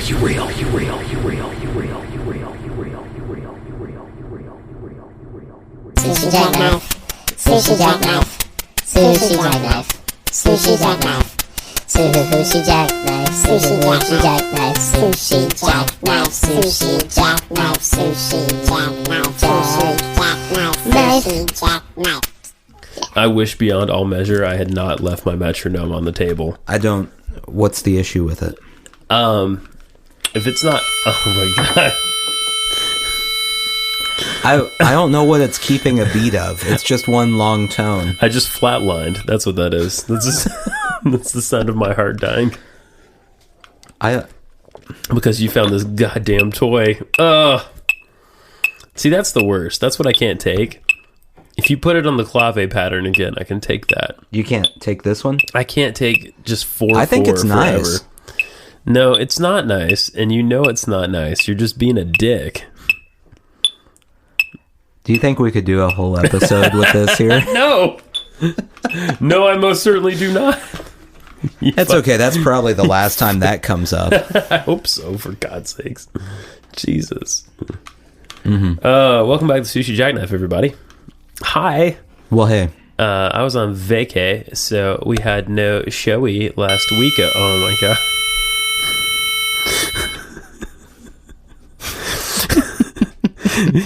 you real? Sushi jackknife. Sushi jackknife. Sushi jackknife. Sushi jackknife. Sushi jackknife. Sushi jackknife. Sushi jackknife. Sushi jackknife. Sushi jackknife. Sushi jackknife. I wish beyond all measure I had not left my metronome on the table. What's the issue with it? If it's not, oh my god. I don't know what it's keeping a beat of. It's just one long tone. I just flatlined. That's what that is. That's the sound of my heart dying. Because you found this goddamn toy. See, that's the worst. That's what I can't take. If you put it on the clave pattern again, I can take that. You can't take this one? I can't take just 4/4 I think it's forever. nice. No, it's not nice, and you know it's not nice. You're just being a dick. Do you think we could do a whole episode with this here? No! No, I most certainly do not. That's okay. That's probably the last time that comes up. I hope so, for God's sakes. Jesus. Welcome back to Sushi Jackknife, everybody. Hi. Well, hey. I was on vacay, so we had no showy last week. Oh my god.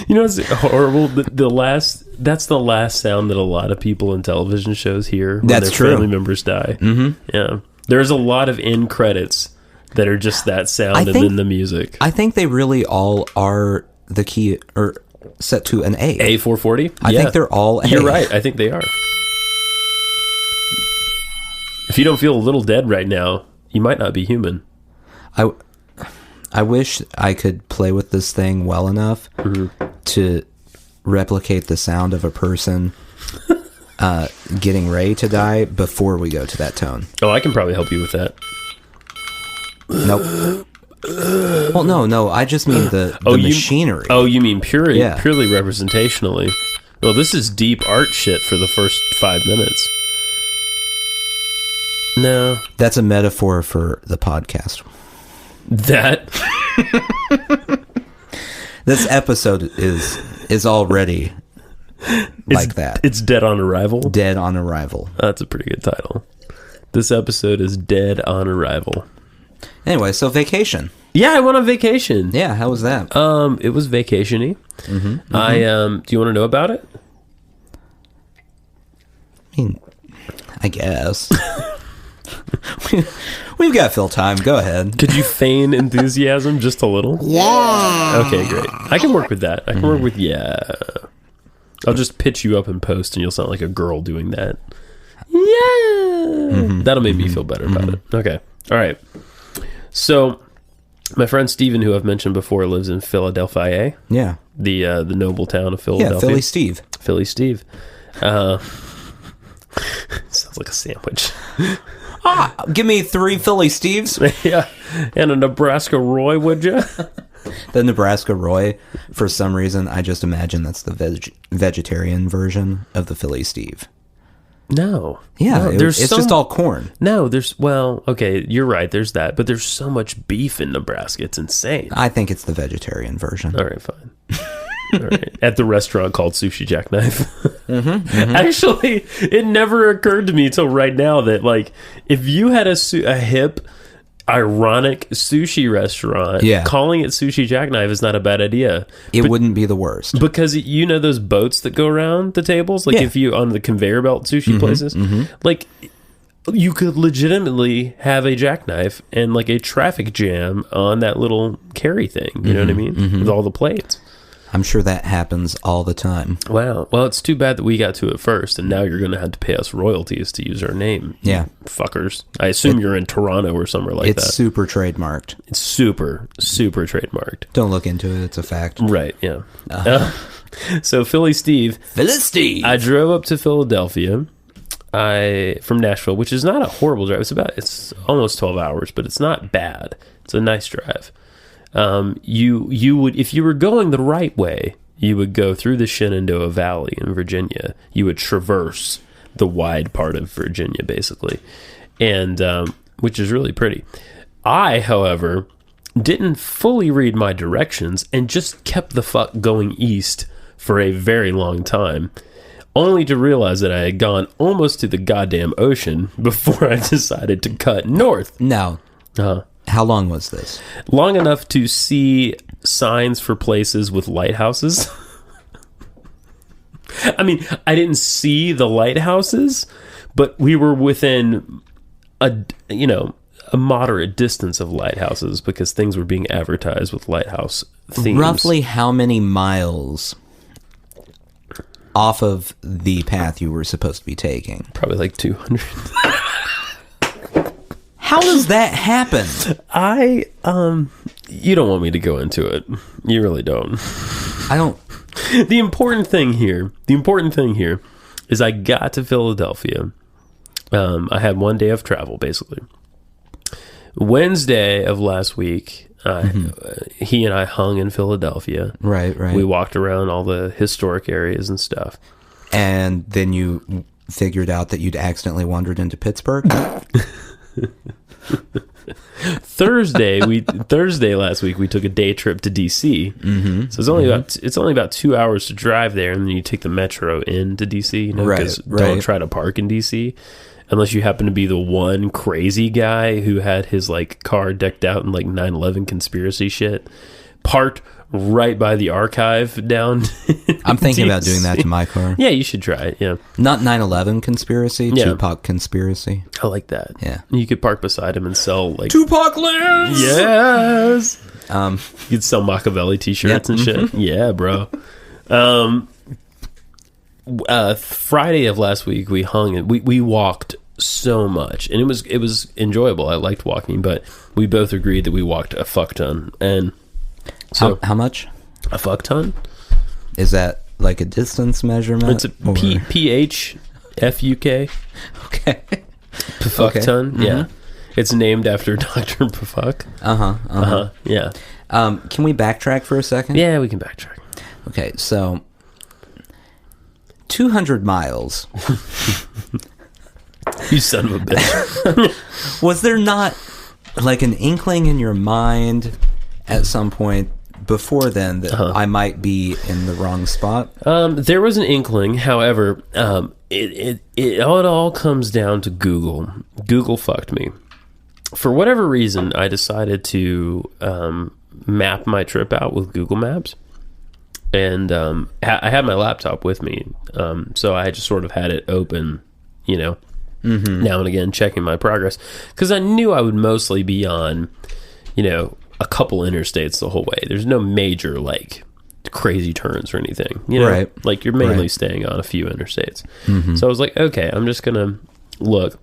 You know what's horrible? That's the last sound that a lot of people in television shows hear when their family members die. Mm-hmm. Yeah. There's a lot of end credits that are just that sound and then the music. I think they really all are the key or set to an A. A440? I think they're all A. You're right. I think they are. If you don't feel a little dead right now, you might not be human. I wish I could play with this thing well enough to replicate the sound of a person getting ready to die before we go to that tone. Oh, I can probably help you with that. Nope. Well, no. I just mean the machinery. You mean purely representationally. Well, this is deep art shit for the first 5 minutes. No. That's a metaphor for the podcast. That this episode is already like that. It's Dead on Arrival. Dead on Arrival. That's a pretty good title. This episode is Dead on Arrival. Anyway, so vacation. Yeah, I went on vacation. Yeah, how was that? It was vacation-y. Do you want to know about it? I mean, I guess. We've got Phil time. Go ahead. Could you feign enthusiasm just a little? Yeah. Okay, great. I can work with that. I can work with I'll just pitch you up in post and you'll sound like a girl doing that. Yeah. That'll make me feel better about it. Okay. All right. So, my friend Steven, who I've mentioned before, lives in Philadelphia. Yeah. The noble town of Philadelphia. Yeah, Philly Steve. Philly Steve. Sounds like a sandwich. Give me 3 Philly Steves. Yeah, and a Nebraska Roy, would you? The Nebraska Roy, for some reason, I just imagine that's the vegetarian version of the Philly Steve. No. Yeah, no, it's just all corn. No, okay, you're right, there's that, but there's so much beef in Nebraska, it's insane. I think it's the vegetarian version. All right, fine. All right. At the restaurant called Sushi Jackknife. Actually, it never occurred to me till right now that, like, if you had a hip, ironic sushi restaurant, calling it Sushi Jackknife is not a bad idea. It wouldn't be the worst. Because you know those boats that go around the tables? Like, if you, on the conveyor belt sushi places, like, you could legitimately have a jackknife and, like, a traffic jam on that little carry thing. You know what I mean? With all the plates. I'm sure that happens all the time. Wow. Well, it's too bad that we got to it first, and now you're going to have to pay us royalties to use our name. Yeah. Fuckers. I assume you're in Toronto or somewhere like that. It's super trademarked. It's super, super trademarked. Don't look into it. It's a fact. Right, yeah. So, Philly Steve. I drove up to Philadelphia from Nashville, which is not a horrible drive. It's almost 12 hours, but it's not bad. It's a nice drive. You would, if you were going the right way, you would go through the Shenandoah Valley in Virginia. You would traverse the wide part of Virginia, basically, and which is really pretty. I, however, didn't fully read my directions and just kept the fuck going east for a very long time, only to realize that I had gone almost to the goddamn ocean before I decided to cut north. Now, how long was this? Long enough to see signs for places with lighthouses. I mean, I didn't see the lighthouses, but we were within a moderate distance of lighthouses because things were being advertised with lighthouse themes. Roughly how many miles off of the path you were supposed to be taking? Probably like 200. How does that happen? You don't want me to go into it. You really don't. I don't. The important thing here is I got to Philadelphia. I had one day of travel, basically. Wednesday of last week, he and I hung in Philadelphia. Right. We walked around all the historic areas and stuff. And then you figured out that you'd accidentally wandered into Pittsburgh? Thursday last week we took a day trip to DC. So it's only about 2 hours to drive there, and then you take the metro into DC. Because don't try to park in DC unless you happen to be the one crazy guy who had his like car decked out in like 9/11 conspiracy shit, parked right by the archive down. I'm thinking about doing that to my car. Yeah, you should try it. Yeah, not 9/11 conspircy, yeah. Tupac conspiracy. I like that. Yeah, you could park beside him and sell like Tupac lives. Yes. You could sell Machiavelli t-shirts and shit. Yeah, bro. Friday of last week we hung and we walked so much, and it was enjoyable. I liked walking, but we both agreed that we walked a fuck-ton. And so how much? A fuck-ton? Is that like a distance measurement? It's a P-H-F-U-K. Okay. Phuck-ton. Okay. Yeah. It's named after Dr. Phuck. Yeah. Can we backtrack for a second? Yeah, we can backtrack. Okay, so 200 miles. You son of a bitch. Was there not like an inkling in your mind at some point before then that I might be in the wrong spot? There was an inkling. However, it all comes down to Google. Google fucked me. For whatever reason, I decided to map my trip out with Google Maps. And I had my laptop with me. So I just sort of had it open, now and again, checking my progress. Because I knew I would mostly be on, a couple interstates the whole way. There's no major, like, crazy turns or anything. Right. Like, you're mainly staying on a few interstates. So I was like, okay, I'm just going to look.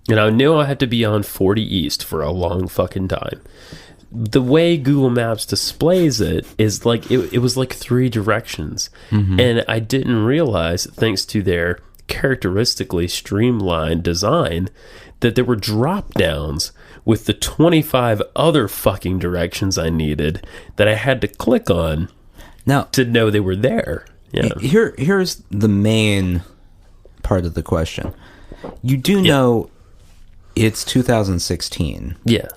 And I knew I had to be on 40 East for a long fucking time. The way Google Maps displays it is like it was like 3 directions. And I didn't realize, thanks to their characteristically streamlined design, that there were drop downs with the 25 other fucking directions I needed that I had to click on now to know they were there. Yeah. Here's the main part of the question. You do know it's 2016. Yeah.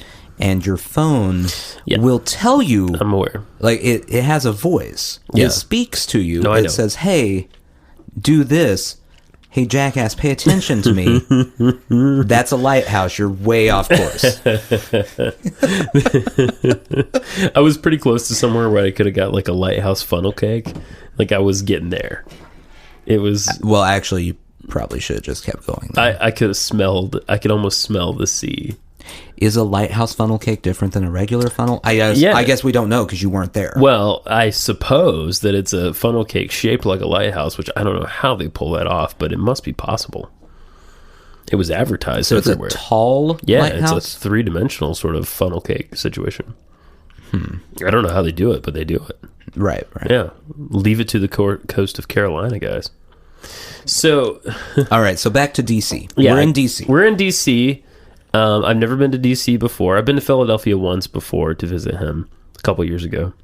And your phone will tell you. I'm aware. Like, it has a voice. Yeah. It speaks to you. No, I know. It says, hey, do this. Hey, jackass, pay attention to me. That's a lighthouse. You're way off course. I was pretty close to somewhere where I could have got like a lighthouse funnel cake. Like, I was getting there. It was... Well, actually, you probably should have just kept going. I could almost smell the sea. Is a lighthouse funnel cake different than a regular funnel? I guess we don't know because you weren't there. Well, I suppose that it's a funnel cake shaped like a lighthouse, which I don't know how they pull that off, but it must be possible. It was advertised everywhere. It's a tall lighthouse? It's a 3-dimensional sort of funnel cake situation. I don't know how they do it, but they do it. Right. Yeah. Leave it to the coast of Carolina, guys. So... All right, so back to DC. Yeah, We're in DC. We're in DC. I've never been to DC before. I've been to Philadelphia once before to visit him a few years ago.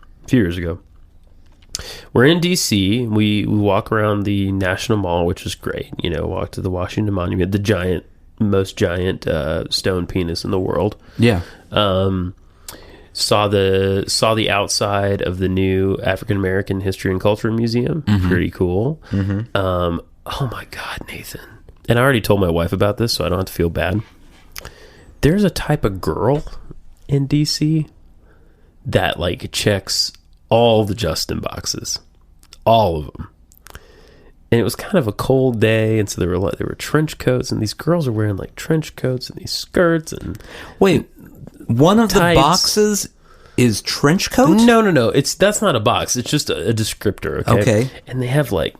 We're in DC. We walk around the National Mall, which is great. Walk to the Washington Monument, most giant stone penis in the world. Yeah. Saw the outside of the new African American History and Culture Museum. Pretty cool. Oh my God, Nathan. And I already told my wife about this, so I don't have to feel bad. There's a type of girl in DC that like checks all the Justin boxes, all of them. And it was kind of a cold day, and so there were trench coats, and these girls are wearing like trench coats and these skirts and wait, one of tights. The boxes is trench coat? No. That's not a box. It's just a descriptor. Okay. And they have like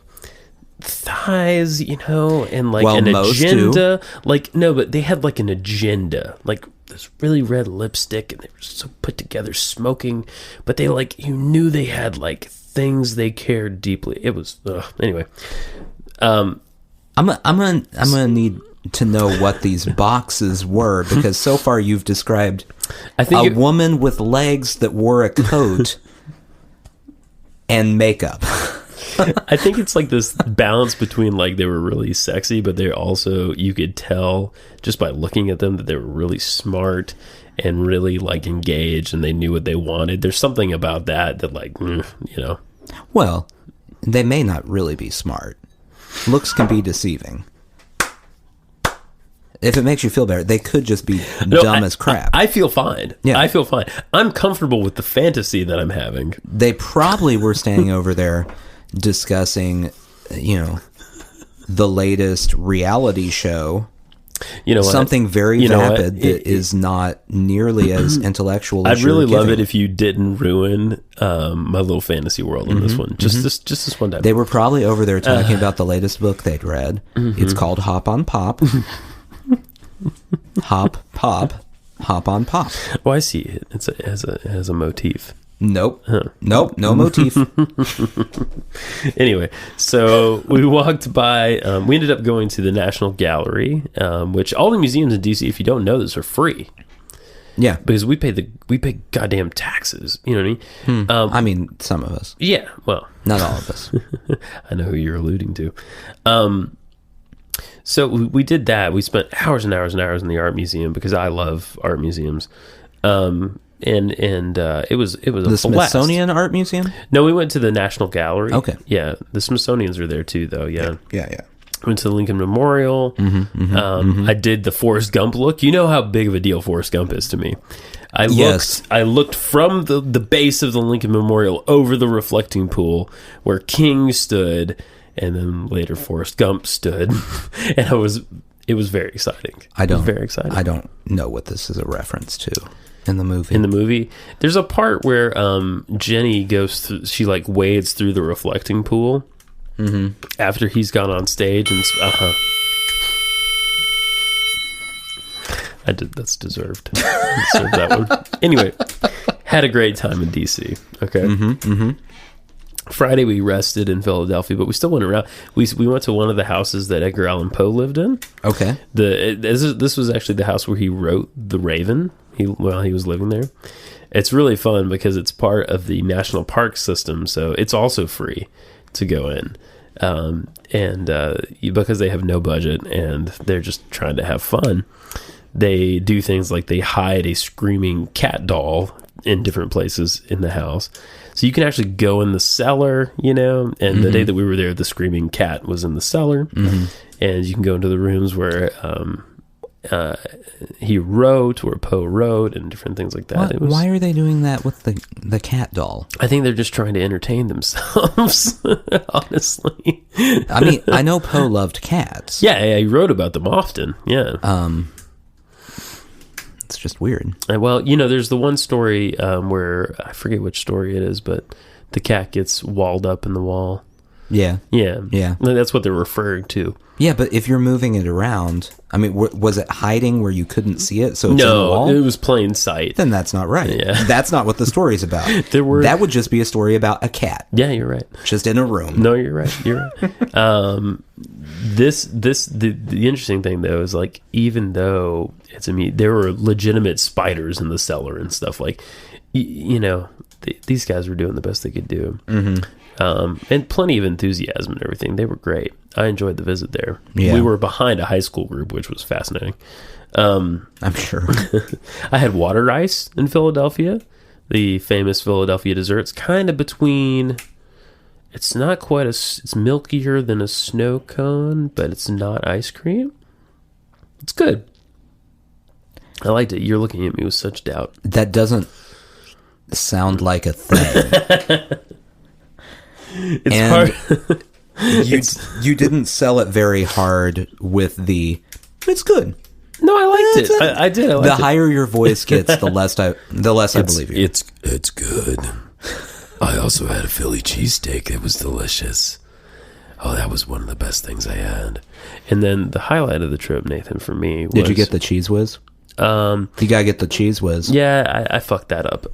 thighs, and like an agenda. Like no, but they had like an agenda, like this really red lipstick, and they were so put together, smoking. But they like knew they had like things they cared deeply. It was anyway. I'm gonna need to know what these boxes were, because so far you've described a woman with legs that wore a coat and makeup. I think it's like this balance between like they were really sexy, but they also, you could tell just by looking at them that they were really smart and really like engaged, and they knew what they wanted. There's something about that like, Well, they may not really be smart. Looks can be deceiving. If it makes you feel better, they could just be dumb as crap. I feel fine. Yeah. I feel fine. I'm comfortable with the fantasy that I'm having. They probably were standing over there discussing, the latest reality show. Something very vapid that is not nearly as intellectual as I'd really love it if you didn't ruin my little fantasy world in this one. Just this one time. They were probably over there talking about the latest book they'd read. It's called Hop on Pop. Hop, pop, hop on pop. Oh, I see it. It has a motif. Nope. Nope, no motif. Anyway, so we walked by, we ended up going to the National Gallery, which all the museums in DC, if you don't know this, are free. Yeah. Because we pay goddamn taxes. You know what I mean? I mean, some of us. Yeah, well. Not all of us. I know who you're alluding to. So we did that. We spent hours and hours and hours in the art museum because I love art museums. And it was a the Smithsonian Art Museum? No, we went to the National Gallery. Okay. Yeah, the Smithsonians are there too, though. Yeah. Went to the Lincoln Memorial. I did the Forrest Gump look. You know how big of a deal Forrest Gump is to me. I looked from the base of the Lincoln Memorial over the reflecting pool where King stood, and then later Forrest Gump stood, and it was very exciting. Very exciting. I don't know what this is a reference to in the movie. In the movie, there's a part where Jenny goes through. She like wades through the reflecting pool after he's gone on stage, and that's deserved. Deserved that one. Anyway, had a great time in DC. Okay. Friday we rested in Philadelphia, but we still went around. We went to one of the houses that Edgar Allan Poe lived in. Okay. This was actually the house where he wrote The Raven while he was living there. It's really fun because it's part of the national park system, so it's also free to go in. Because they have no budget and they're just trying to have fun, they do things like they hide a screaming cat doll in different places in the house. So you can actually go in the cellar, and the day that we were there, the screaming cat was in the cellar. And you can go into the rooms where he wrote, where Poe wrote, and different things like that. Why are they doing that with the cat doll? I think they're just trying to entertain themselves, honestly. I mean, I know Poe loved cats. Yeah, he wrote about them often, yeah. It's just weird. Well, there's the one story where, I forget which story it is, but the cat gets walled up in the wall. Yeah. That's what they're referring to. Yeah, but if you're moving it around, I mean, was it hiding where you couldn't see it? So it's in the wall? No, it was plain sight. Then that's not right. Yeah. That's not what the story's about. That would just be a story about a cat. Yeah, you're right. Just in a room. No, you're right. You're right. The interesting thing though is like, even though there were legitimate spiders in the cellar and stuff, like, these guys were doing the best they could do. And plenty of enthusiasm and everything. They were great. I enjoyed the visit there. Yeah. We were behind a high school group, which was fascinating. I'm sure. I had water ice in Philadelphia, the famous Philadelphia dessert. It's kind of between. It's not quite it's milkier than a snow cone, but it's not ice cream. It's good. I liked it. You're looking at me with such doubt. That doesn't sound like a thing. It's hard. You didn't sell it very hard with the. It's good. No, I liked it. I did. I liked the it. higher your voice gets, the less I believe you. It's good. I also had a Philly cheesesteak. It was delicious. Oh, that was one of the best things I had. And then the highlight of the trip, Nathan, for me was... Did you get the cheese whiz? You gotta get the cheese whiz. Yeah, I fucked that up.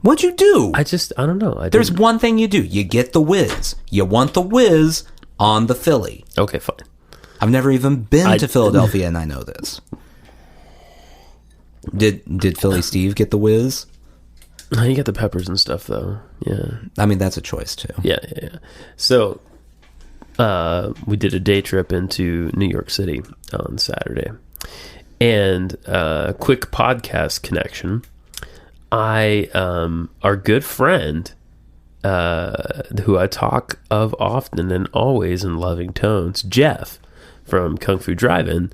What'd you do? I don't know. There's one thing you do. You get the whiz. You want the whiz on the Philly. Okay, fine. I've never even been to Philadelphia, and I know this. Did Philly Steve get the whiz? You get the peppers and stuff, though. Yeah. I mean, that's a choice, too. Yeah. So, we did a day trip into New York City on Saturday. And quick podcast connection. Our good friend, who I talk of often and always in loving tones, Jeff from Kung Fu Drive-In,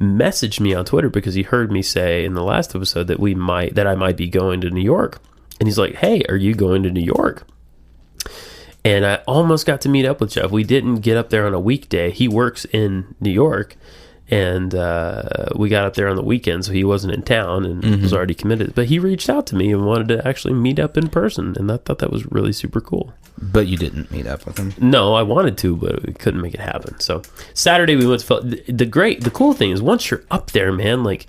messaged me on Twitter because he heard me say in the last episode that I might be going to New York. And he's like, "Hey, are you going to New York?" And I almost got to meet up with Jeff. We didn't get up there on a weekday. He works in New York, and we got up there on the weekend, so he wasn't in town and was already committed. But he reached out to me and wanted to actually meet up in person, and I thought that was really super cool. But you didn't meet up with him? No, I wanted to, but we couldn't make it happen. So Saturday we went to the cool thing is once you're up there, man, like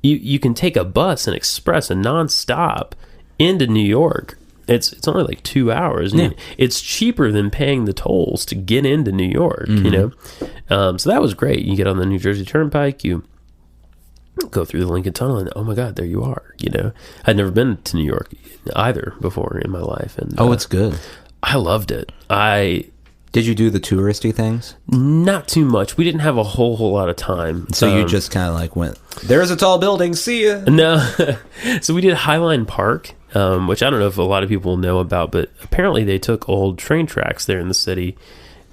you can take a bus and express a nonstop into New York. It's only like 2 hours. Yeah. It's cheaper than paying the tolls to get into New York, you know? So that was great. You get on the New Jersey Turnpike, you go through the Lincoln Tunnel, and oh my God, there you are, you know? I'd never been to New York either before in my life. And it's good. I loved it. Did you do the touristy things? Not too much. We didn't have a whole lot of time. So you just kind of like went, there's a tall building, see ya. No. So we did Highline Park, which I don't know if a lot of people know about, but apparently they took old train tracks there in the city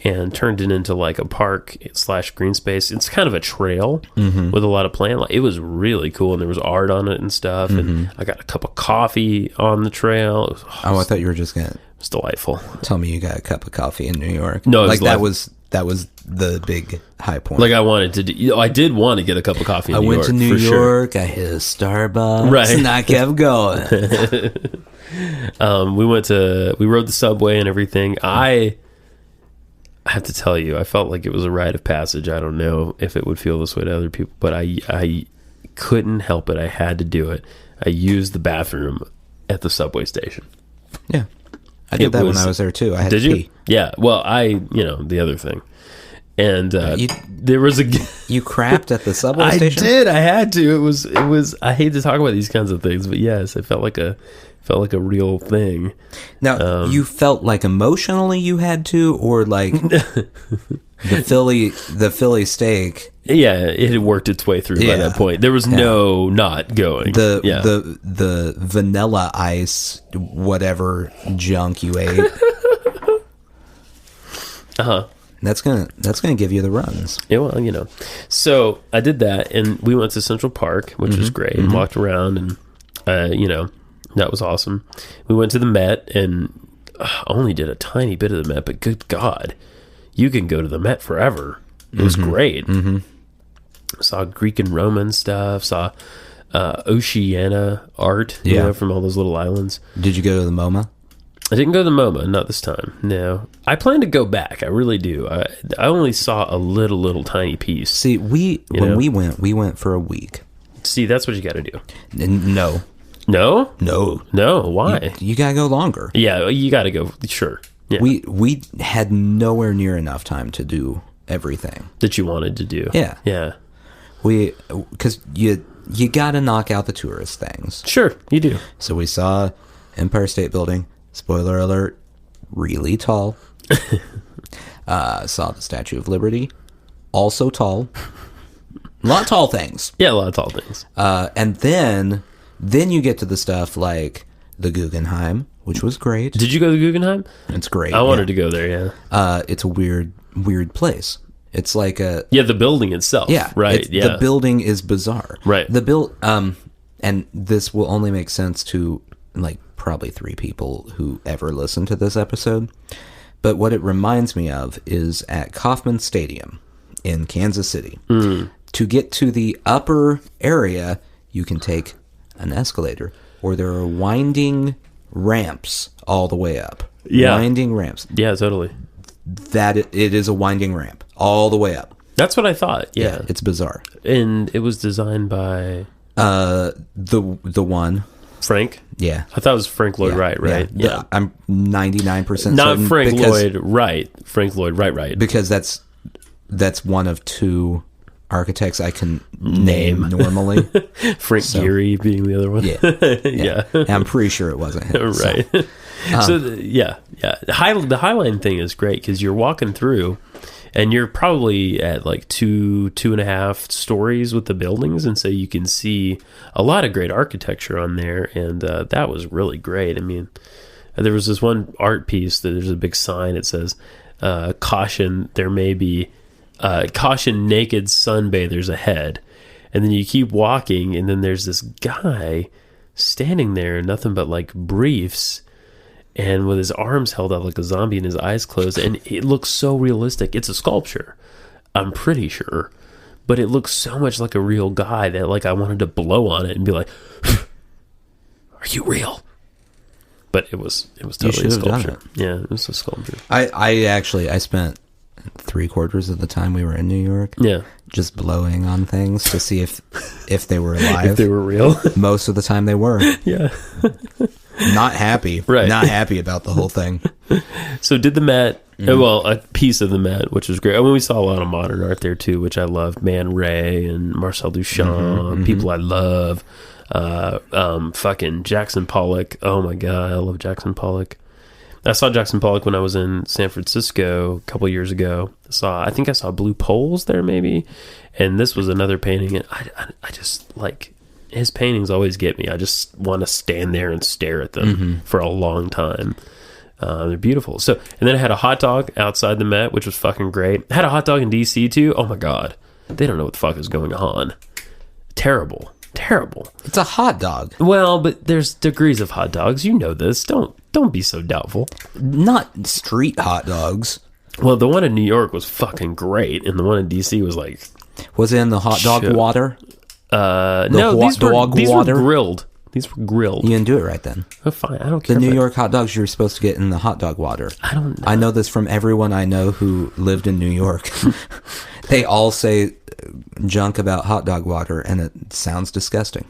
and turned it into like a park / green space. It's kind of a trail with a lot of plant. It was really cool, and there was art on it and stuff. And I got a cup of coffee on the trail. I thought you were just gonna. It's delightful. Tell me you got a cup of coffee in New York. No, that was the big high point. Like I wanted to do, I did want to get a cup of coffee in New York. I went to New York, sure. I hit a Starbucks, right. And I kept going. We rode the subway and everything. I have to tell you, I felt like it was a rite of passage. I don't know if it would feel this way to other people, but I couldn't help it. I had to do it. I used the bathroom at the subway station. Yeah. I did that when I was there too. I had to pee. You? Yeah. Well, the other thing. And there was you crapped at the subway station? I did. I had to. It was I hate to talk about these kinds of things, but yes, it felt like a real thing. Now, you felt like emotionally you had to, or like the Philly steak. Yeah, it had worked its way through by that point. There was no not going. The vanilla ice, whatever junk you ate. That's gonna give you the runs. Yeah, well, So I did that, and we went to Central Park, which was great, and walked around, and that was awesome. We went to the Met, and only did a tiny bit of the Met, but good God, you can go to the Met forever. It was great. Saw Greek and Roman stuff. Saw Oceania art, from all those little islands. Did you go to the MoMA? I didn't go to the MoMA, not this time. No, I plan to go back. I really do. I only saw a little tiny piece. See, we went for a week. See, that's what you got to do. No. Why? You gotta go longer. Yeah, you got to go. Sure. Yeah. We had nowhere near enough time to do everything that you wanted to do. Yeah. Because you got to knock out the tourist things. Sure, you do. So we saw Empire State Building. Spoiler alert, really tall. Saw the Statue of Liberty, also tall. A lot of tall things. Yeah, a lot of tall things. And then you get to the stuff like the Guggenheim, which was great. Did you go to the Guggenheim? It's great. I wanted to go there, yeah. It's a weird place. It's like a... Yeah, the building itself. Yeah. Right, yeah. The building is bizarre. Right. And this will only make sense to, like, probably 3 people who ever listen to this episode. But what it reminds me of is at Kauffman Stadium in Kansas City. To get to the upper area, you can take an escalator, or there are winding ramps all the way up. Yeah. Winding ramps. Yeah, totally. That it is a winding ramp all the way up. That's what I thought. Yeah. It's bizarre. And it was designed by the one Frank. Yeah, I thought it was Frank Lloyd Wright, right? Yeah. I'm 99% not certain Frank Lloyd Wright. Frank Lloyd Wright. Because that's one of 2 architects I can name normally. Frank Gehry being the other one. Yeah. I'm pretty sure it wasn't him. Right. So the Highline thing is great because you're walking through and you're probably at like 2.5 stories with the buildings, and so you can see a lot of great architecture on there, and that was really great. I mean, there was this one art piece that there's a big sign. It says, "Caution, there may be caution, naked sunbathers ahead," and then you keep walking, and then there's this guy standing there in nothing but like briefs, and with his arms held out like a zombie and his eyes closed, and it looks so realistic. It's a sculpture, I'm pretty sure, but it looks so much like a real guy that like I wanted to blow on it and be like, "Are you real?" But it was totally a sculpture. Yeah, it was a sculpture. I spent 3/4 of the time we were in New York. Yeah, just blowing on things to see if they were alive. If they were real. Most of the time they were. Yeah. Not happy. Right. Not happy about the whole thing. So did the Met, well, a piece of the Met, which was great. I mean, we saw a lot of modern art there too, which I loved. Man Ray and Marcel Duchamp, people I love. Fucking Jackson Pollock. Oh my God, I love Jackson Pollock. I saw Jackson Pollock when I was in San Francisco a couple years ago. I think I saw Blue Poles there maybe. And this was another painting. And I just like... His paintings always get me. I just want to stand there and stare at them for a long time. They're beautiful. So, and then I had a hot dog outside the Met, which was fucking great. I had a hot dog in DC too. Oh my God. They don't know what the fuck is going on. Terrible. It's a hot dog. Well, but there's degrees of hot dogs. You know this. Don't be so doubtful. Not street hot dogs. Well, the one in New York was fucking great, and the one in DC was like... Was it in the hot dog water? No, these were grilled. These were grilled. You didn't do it right then. Oh, fine. I don't care. The New York hot dogs you're supposed to get in the hot dog water. I don't know. I know this from everyone I know who lived in New York. They all say junk about hot dog water, and it sounds disgusting.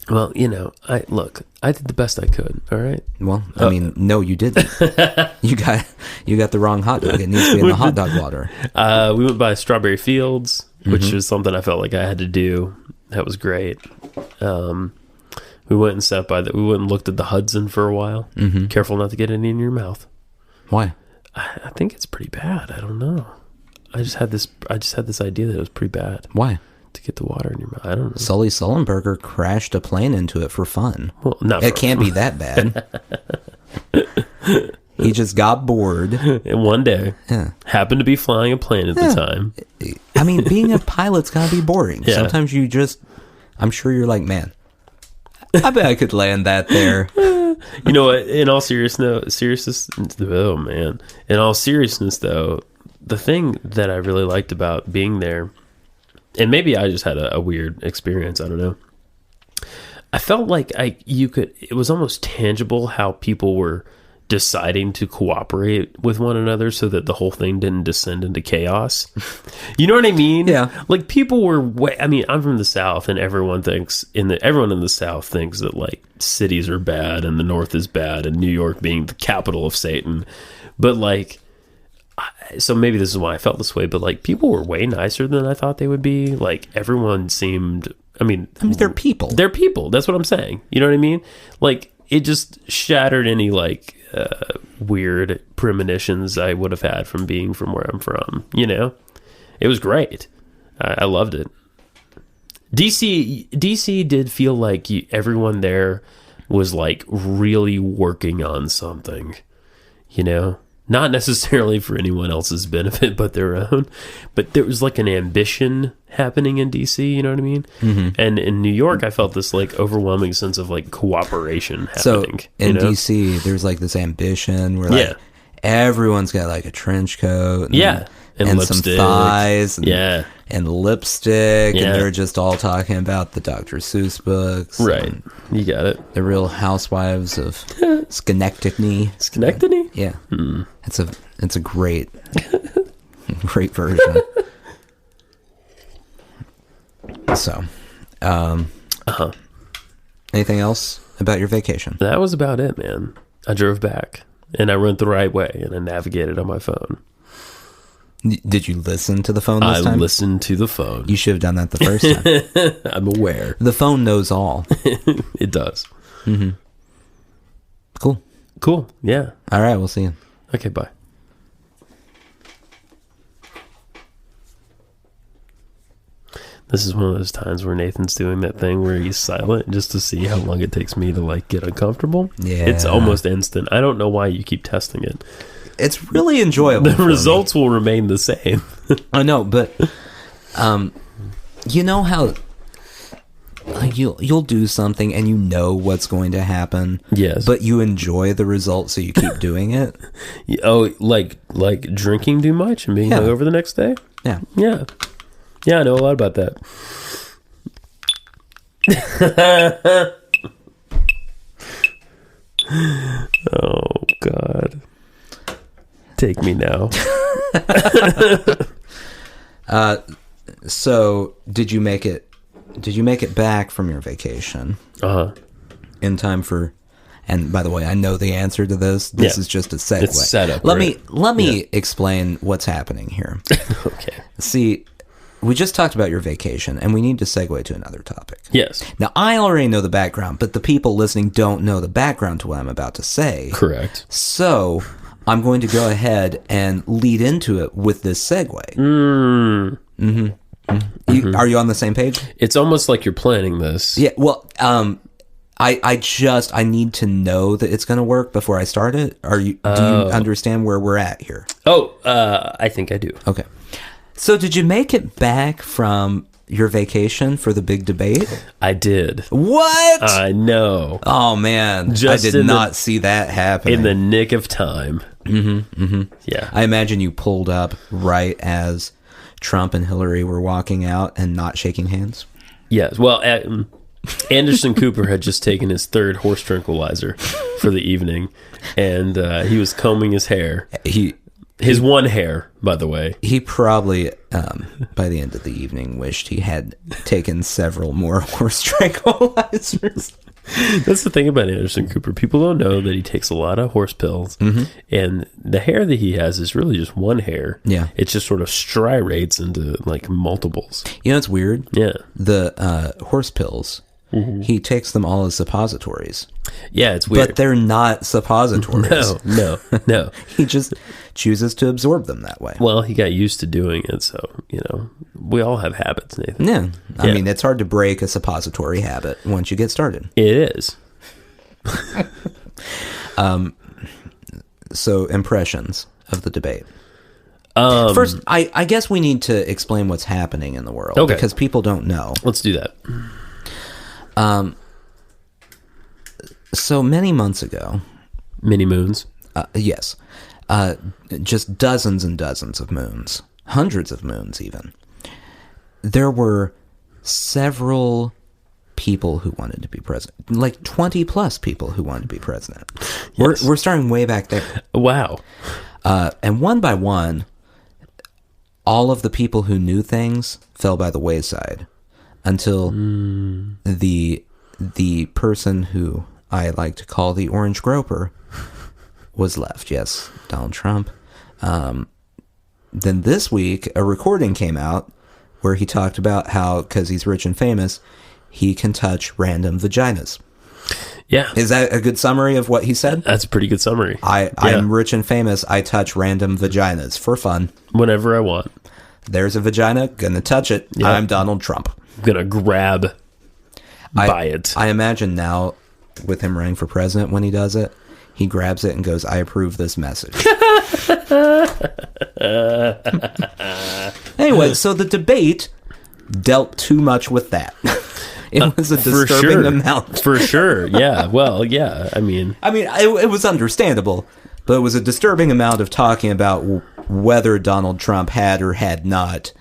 Well, you know, I did the best I could. All right. Well, I mean, no, you didn't. You got the wrong hot dog. It needs to be in the hot dog water. We went by Strawberry Fields, which was something I felt like I had to do. That was great. We went and sat by we went and looked at the Hudson for a while. Careful not to get any in your mouth. Why? I think it's pretty bad. I don't know. I just had this idea that it was pretty bad. Why? To get the water in your mouth. I don't know. Sully Sullenberger crashed a plane into it for fun. Well, it can't be that bad. He just got bored. And one day, happened to be flying a plane at the time. I mean, being a pilot's gotta be boring. Yeah. Sometimes I'm sure you're like, man, I bet I could land that there. You know what? In all seriousness, oh man. In all seriousness, though, the thing that I really liked about being there, and maybe I just had a weird experience, I don't know. I felt like it was almost tangible how people were deciding to cooperate with one another so that the whole thing didn't descend into chaos. You know what I mean? Yeah. Like people were I'm from the South, and everyone in the South thinks that like cities are bad and the North is bad and New York being the capital of Satan. But like, so maybe this is why I felt this way, but like people were way nicer than I thought they would be. Like everyone seemed, I mean they're people. They're people. That's what I'm saying. You know what I mean? Like it just shattered any like weird premonitions I would have had from being from where I'm from. You know, it was great. I loved it. DC did feel like everyone there was like really working on something, you know, not necessarily for anyone else's benefit but their own, but there was like an ambition happening in DC, you know what I mean? And in New York, I felt this like overwhelming sense of like cooperation happening. So in DC, there's like this ambition where like everyone's got like a trench coat and some thighs and lipstick, and they're just all talking about the Dr. Seuss books. Right. You got it. The Real Housewives of Schenectady. Schenectady? Yeah. It's a great version. So, anything else about your vacation? That was about it, man. I drove back and I went the right way and I navigated on my phone. Did you listen to the phone this time? I listened to the phone. You should have done that the first time. I'm aware. The phone knows all. It does. Cool. Yeah. All right. We'll see you. Okay, bye. This is one of those times where Nathan's doing that thing where he's silent just to see how long it takes me to like get uncomfortable. Yeah. It's almost instant. I don't know why you keep testing it. It's really enjoyable. The results will remain the same. I know, but you know how like you'll do something and you know what's going to happen. Yes. But you enjoy the result, so you keep doing it. Oh, like drinking too much and being hungover the next day? Yeah. Yeah. Yeah, I know a lot about that. Oh, God. Take me now. So did you make it back from your vacation? In time for, and by the way, I know the answer to this. This is just a segue. It's set up. Let me explain what's happening here. Okay. See, we just talked about your vacation, and we need to segue to another topic. Yes. Now, I already know the background, but the people listening don't know the background to what I'm about to say. Correct. So I'm going to go ahead and lead into it with this segue. Are you on the same page? It's almost like you're planning this. Yeah. Well, I need to know that it's going to work before I start it. Do you understand where we're at here? Oh, I think I do. Okay. So did you make it back from your vacation for the big debate? I did. What? I know. Oh, man. I did not see that happen. In the nick of time. Yeah. I imagine you pulled up right as Trump and Hillary were walking out and not shaking hands. Yes. Well, Anderson Cooper had just taken his third horse tranquilizer for the evening, and he was combing his hair. His one hair, by the way. He probably, by the end of the evening, wished he had taken several more horse tranquilizers. That's the thing about Anderson Cooper. People don't know that he takes a lot of horse pills, and the hair that he has is really just one hair. Yeah. It just sort of striates into like multiples. You know what's weird? Yeah. The horse pills, he takes them all as suppositories. Yeah, it's weird. But they're not suppositories. No. He just chooses to absorb them that way. Well, he got used to doing it, so, we all have habits, Nathan. Yeah. I mean, it's hard to break a suppository habit once you get started. It is. So, impressions of the debate. First, I guess we need to explain what's happening in the world. Okay. Because people don't know. Let's do that. So many months ago. Many moons. Yes. Just dozens and dozens of moons. Hundreds of moons, even. There were several people who wanted to be president. Like 20 plus people who wanted to be president. Yes. We're starting way back there. Wow. And one by one, all of the people who knew things fell by the wayside until the person who I like to call the Orange Groper was left. Yes, Donald Trump. Then this week, a recording came out where he talked about how, because he's rich and famous, he can touch random vaginas. Yeah. Is that a good summary of what he said? That's a pretty good summary. I'm rich and famous. I touch random vaginas for fun. Whenever I want. There's a vagina. Gonna touch it. Yeah. I'm Donald Trump. Gonna grab by it. I imagine now with him running for president when he does it. He grabs it and goes, "I approve this message." Anyway, so the debate dealt too much with that. It was a disturbing amount. For sure, yeah. Well, yeah, I mean, it was understandable, but it was a disturbing amount of talking about whether Donald Trump had or had not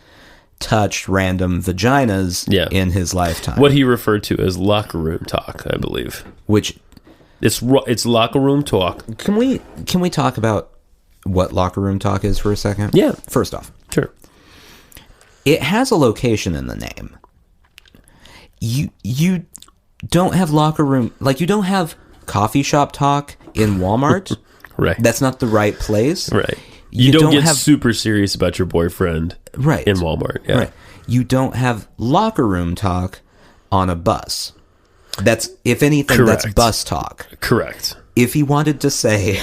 touched random vaginas in his lifetime. What he referred to as locker room talk, I believe. Which it's locker room talk. Can we talk about what locker room talk is for a second? Yeah. First off, sure. It has a location in the name. You don't have locker room, like you don't have coffee shop talk in Walmart. Right. That's not the right place. Right. You don't get super serious about your boyfriend in Walmart. Yeah. Right. You don't have locker room talk on a bus. That's, if anything, that's bus talk. Correct. If he wanted to say,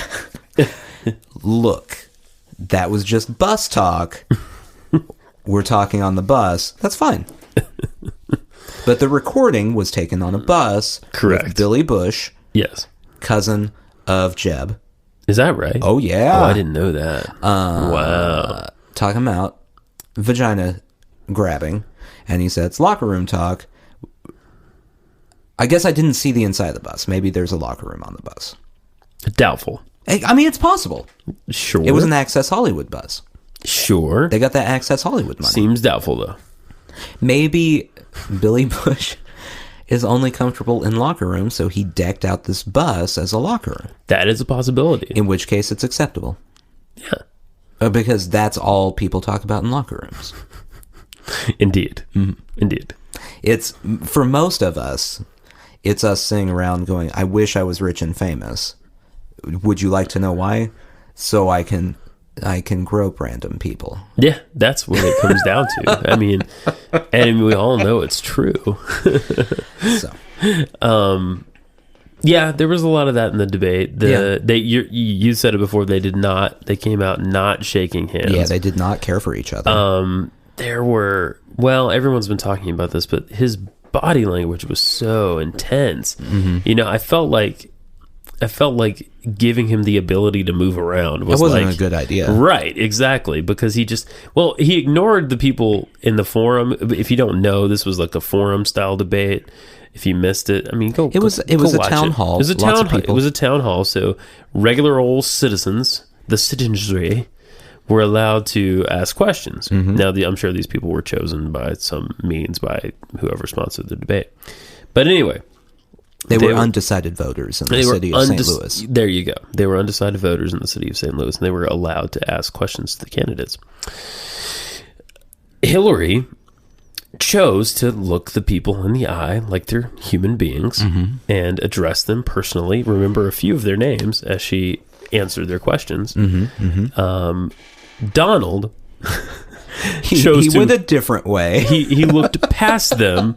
look, that was just bus talk, we're talking on the bus, that's fine. But the recording was taken on a bus. Correct. With Billy Bush. Yes. Cousin of Jeb. Is that right? Oh, yeah. Oh, I didn't know that. Wow. Talking about vagina grabbing. And he said, it's locker room talk. I guess I didn't see the inside of the bus. Maybe there's a locker room on the bus. Doubtful. I mean, it's possible. Sure. It was an Access Hollywood bus. Sure. They got that Access Hollywood money. Seems doubtful, though. Maybe Billy Bush is only comfortable in locker rooms, so he decked out this bus as a locker room. That is a possibility. In which case, it's acceptable. Yeah. Because that's all people talk about in locker rooms. Indeed. Mm-hmm. Indeed. It's, for most of us, it's us sitting around going, I wish I was rich and famous. Would you like to know why? So I can grope random people. Yeah, that's what it comes down to. I mean, and we all know it's true. So, yeah, there was a lot of that in the debate. You said it before. They came out not shaking hands. Yeah, they did not care for each other. Everyone's been talking about this, but his body language was so intense. Mm-hmm. You know, I felt like giving him the ability to move around wasn't a good idea. Right, exactly. Because he ignored the people in the forum. If you don't know, this was like a forum style debate. If you missed it, I mean, it was a town hall. It was a town hall. It was a town hall. So regular old citizens, the citizenry, were allowed to ask questions. Mm-hmm. Now, I'm sure these people were chosen by some means by whoever sponsored the debate. But anyway. They were undecided voters in the city of St. Louis. There you go. They were undecided voters in the city of St. Louis, and they were allowed to ask questions to the candidates. Hillary chose to look the people in the eye like they're human beings and address them personally, remember a few of their names as she answered their questions. Donald he went a different way. He looked past them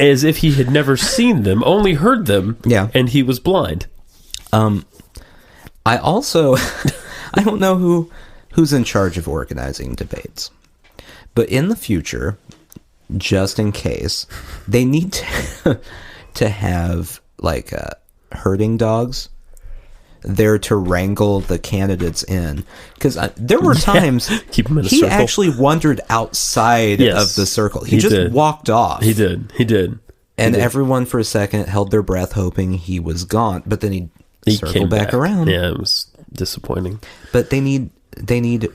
as if he had never seen them, only heard them, and he was blind. I also, I don't know who's in charge of organizing debates, but in the future, just in case, they need to have like herding dogs there to wrangle the candidates in, because there were times keep him in a he circle. Actually wandered outside of the circle. He just walked off. He did. And everyone for a second held their breath hoping he was gone, but then he circled back around. Yeah, it was disappointing. But they need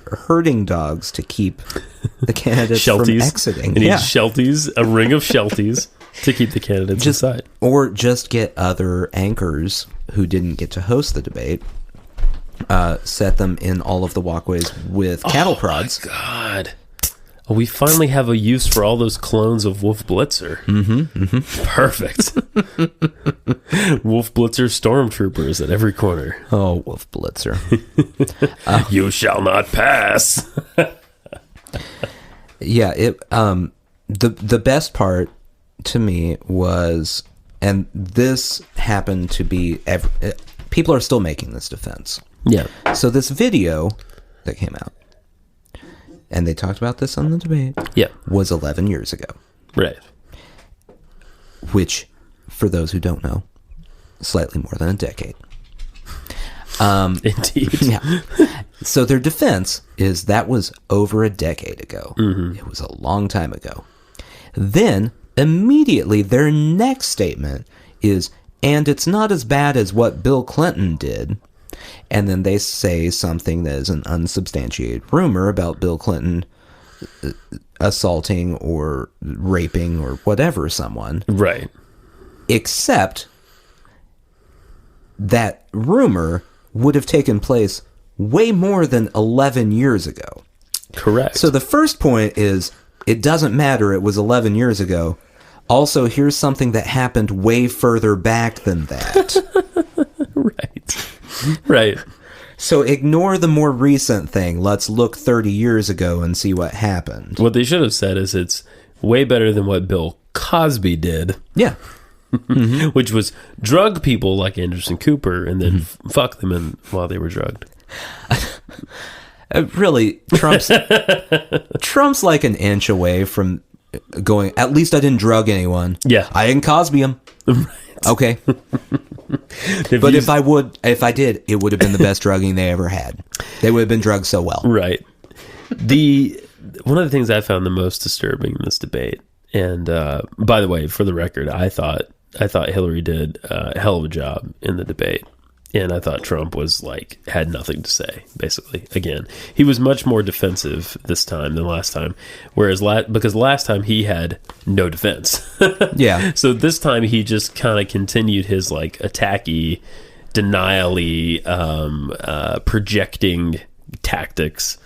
herding dogs to keep the candidates from exiting. They need shelties, a ring of shelties to keep the candidates inside. Or just get other anchors who didn't get to host the debate, set them in all of the walkways with cattle prods. Oh, my God. Oh, we finally have a use for all those clones of Wolf Blitzer. Perfect. Wolf Blitzer stormtroopers at every corner. Oh, Wolf Blitzer. You shall not pass. Yeah, the best part to me was, and this happened to be, people are still making this defense. Yeah. So this video that came out, and they talked about this on the debate, was 11 years ago. Right. Which, for those who don't know, slightly more than a decade. Indeed. Yeah. So their defense is that was over a decade ago. Mm-hmm. It was a long time ago. Then, immediately, their next statement is, and it's not as bad as what Bill Clinton did. And then they say something that is an unsubstantiated rumor about Bill Clinton assaulting or raping or whatever someone. Right. Except that rumor would have taken place way more than 11 years ago. Correct. So the first point is, it doesn't matter, it was 11 years ago. Also, here's something that happened way further back than that. Right. So ignore the more recent thing. Let's look 30 years ago and see what happened. What they should have said is it's way better than what Bill Cosby did. Yeah. Mm-hmm. Which was drug people like Anderson Cooper and then fuck them while they were drugged. Really, Trump's like an inch away from going, at least I didn't drug anyone. Yeah. I didn't Cosby him. Right. Okay. But if I did, it would have been the best drugging they ever had. They would have been drugged so well. Right. One of the things I found the most disturbing in this debate, and by the way, for the record, I thought Hillary did a hell of a job in the debate. And I thought Trump was had nothing to say, basically. Again, he was much more defensive this time than last time. Whereas because last time he had no defense. Yeah. So this time he just kind of continued his attacky, denial-y, projecting tactics.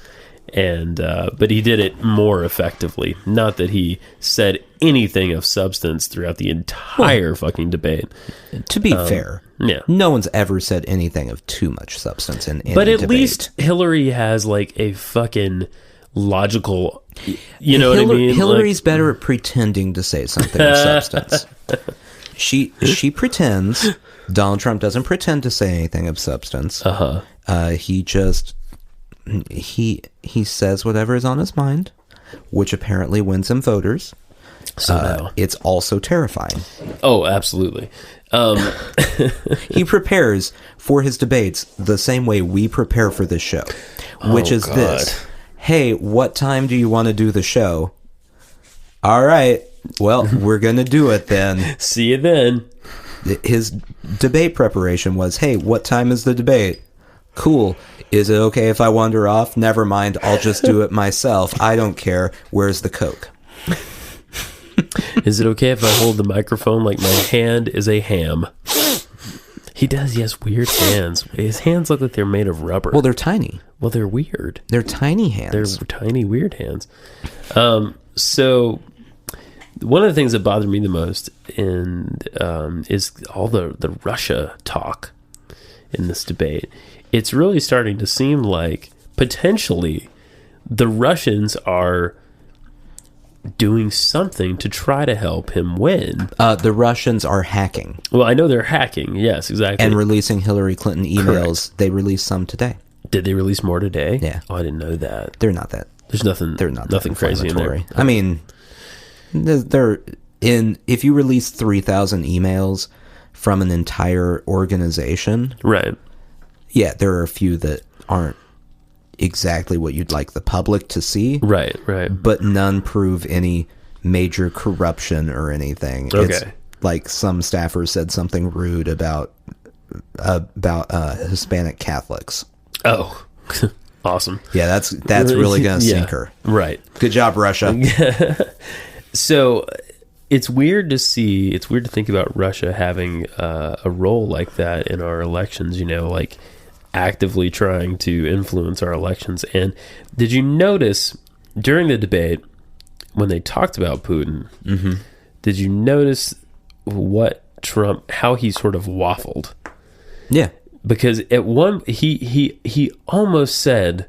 And but he did it more effectively. Not that he said anything of substance throughout the entire fucking debate. To be fair, yeah, no one's ever said anything of too much substance in any but at debate. least Hillary has a fucking logical, you know what I mean? Hillary's better at pretending to say something of substance. She pretends. Donald Trump doesn't pretend to say anything of substance. He just he says whatever is on his mind, which apparently wins him voters. It's also terrifying. Oh, absolutely. He prepares for his debates the same way we prepare for this show, which is this. Hey, what time do you want to do the show? All right. Well, we're going to do it then. See you then. His debate preparation was, hey, what time is the debate? Cool. Is it okay if I wander off? Never mind. I'll just do it myself. I don't care. Where's the Coke? Is it okay if I hold the microphone like my hand is a ham? He does, he has weird hands. His hands look like they're made of rubber. Well, they're tiny. Well, they're weird. They're tiny hands. They're tiny, weird hands. So one of the things that bothered me the most is all the Russia talk in this debate. It's really starting to seem like potentially the Russians are doing something to try to help him win. The Russians are hacking. Well, I know they're hacking. Yes, exactly. And releasing Hillary Clinton emails. Correct. They released some today. Did they release more today? Yeah. Oh, I didn't know that. They're not that. There's nothing. They're not nothing crazy in there. I mean, they're in. If you release 3,000 emails from an entire organization, right? Yeah, there are a few that aren't exactly what you'd like the public to see. Right. But none prove any major corruption or anything. Okay. It's like some staffer said something rude about Hispanic Catholics. Oh, awesome. Yeah, that's really going to sink her. Right. Good job, Russia. So it's weird to see, it's weird to think about Russia having a role like that in our elections, actively trying to influence our elections. And did you notice during the debate when they talked about Putin, did you notice how he sort of waffled? Yeah. Because at one, he almost said,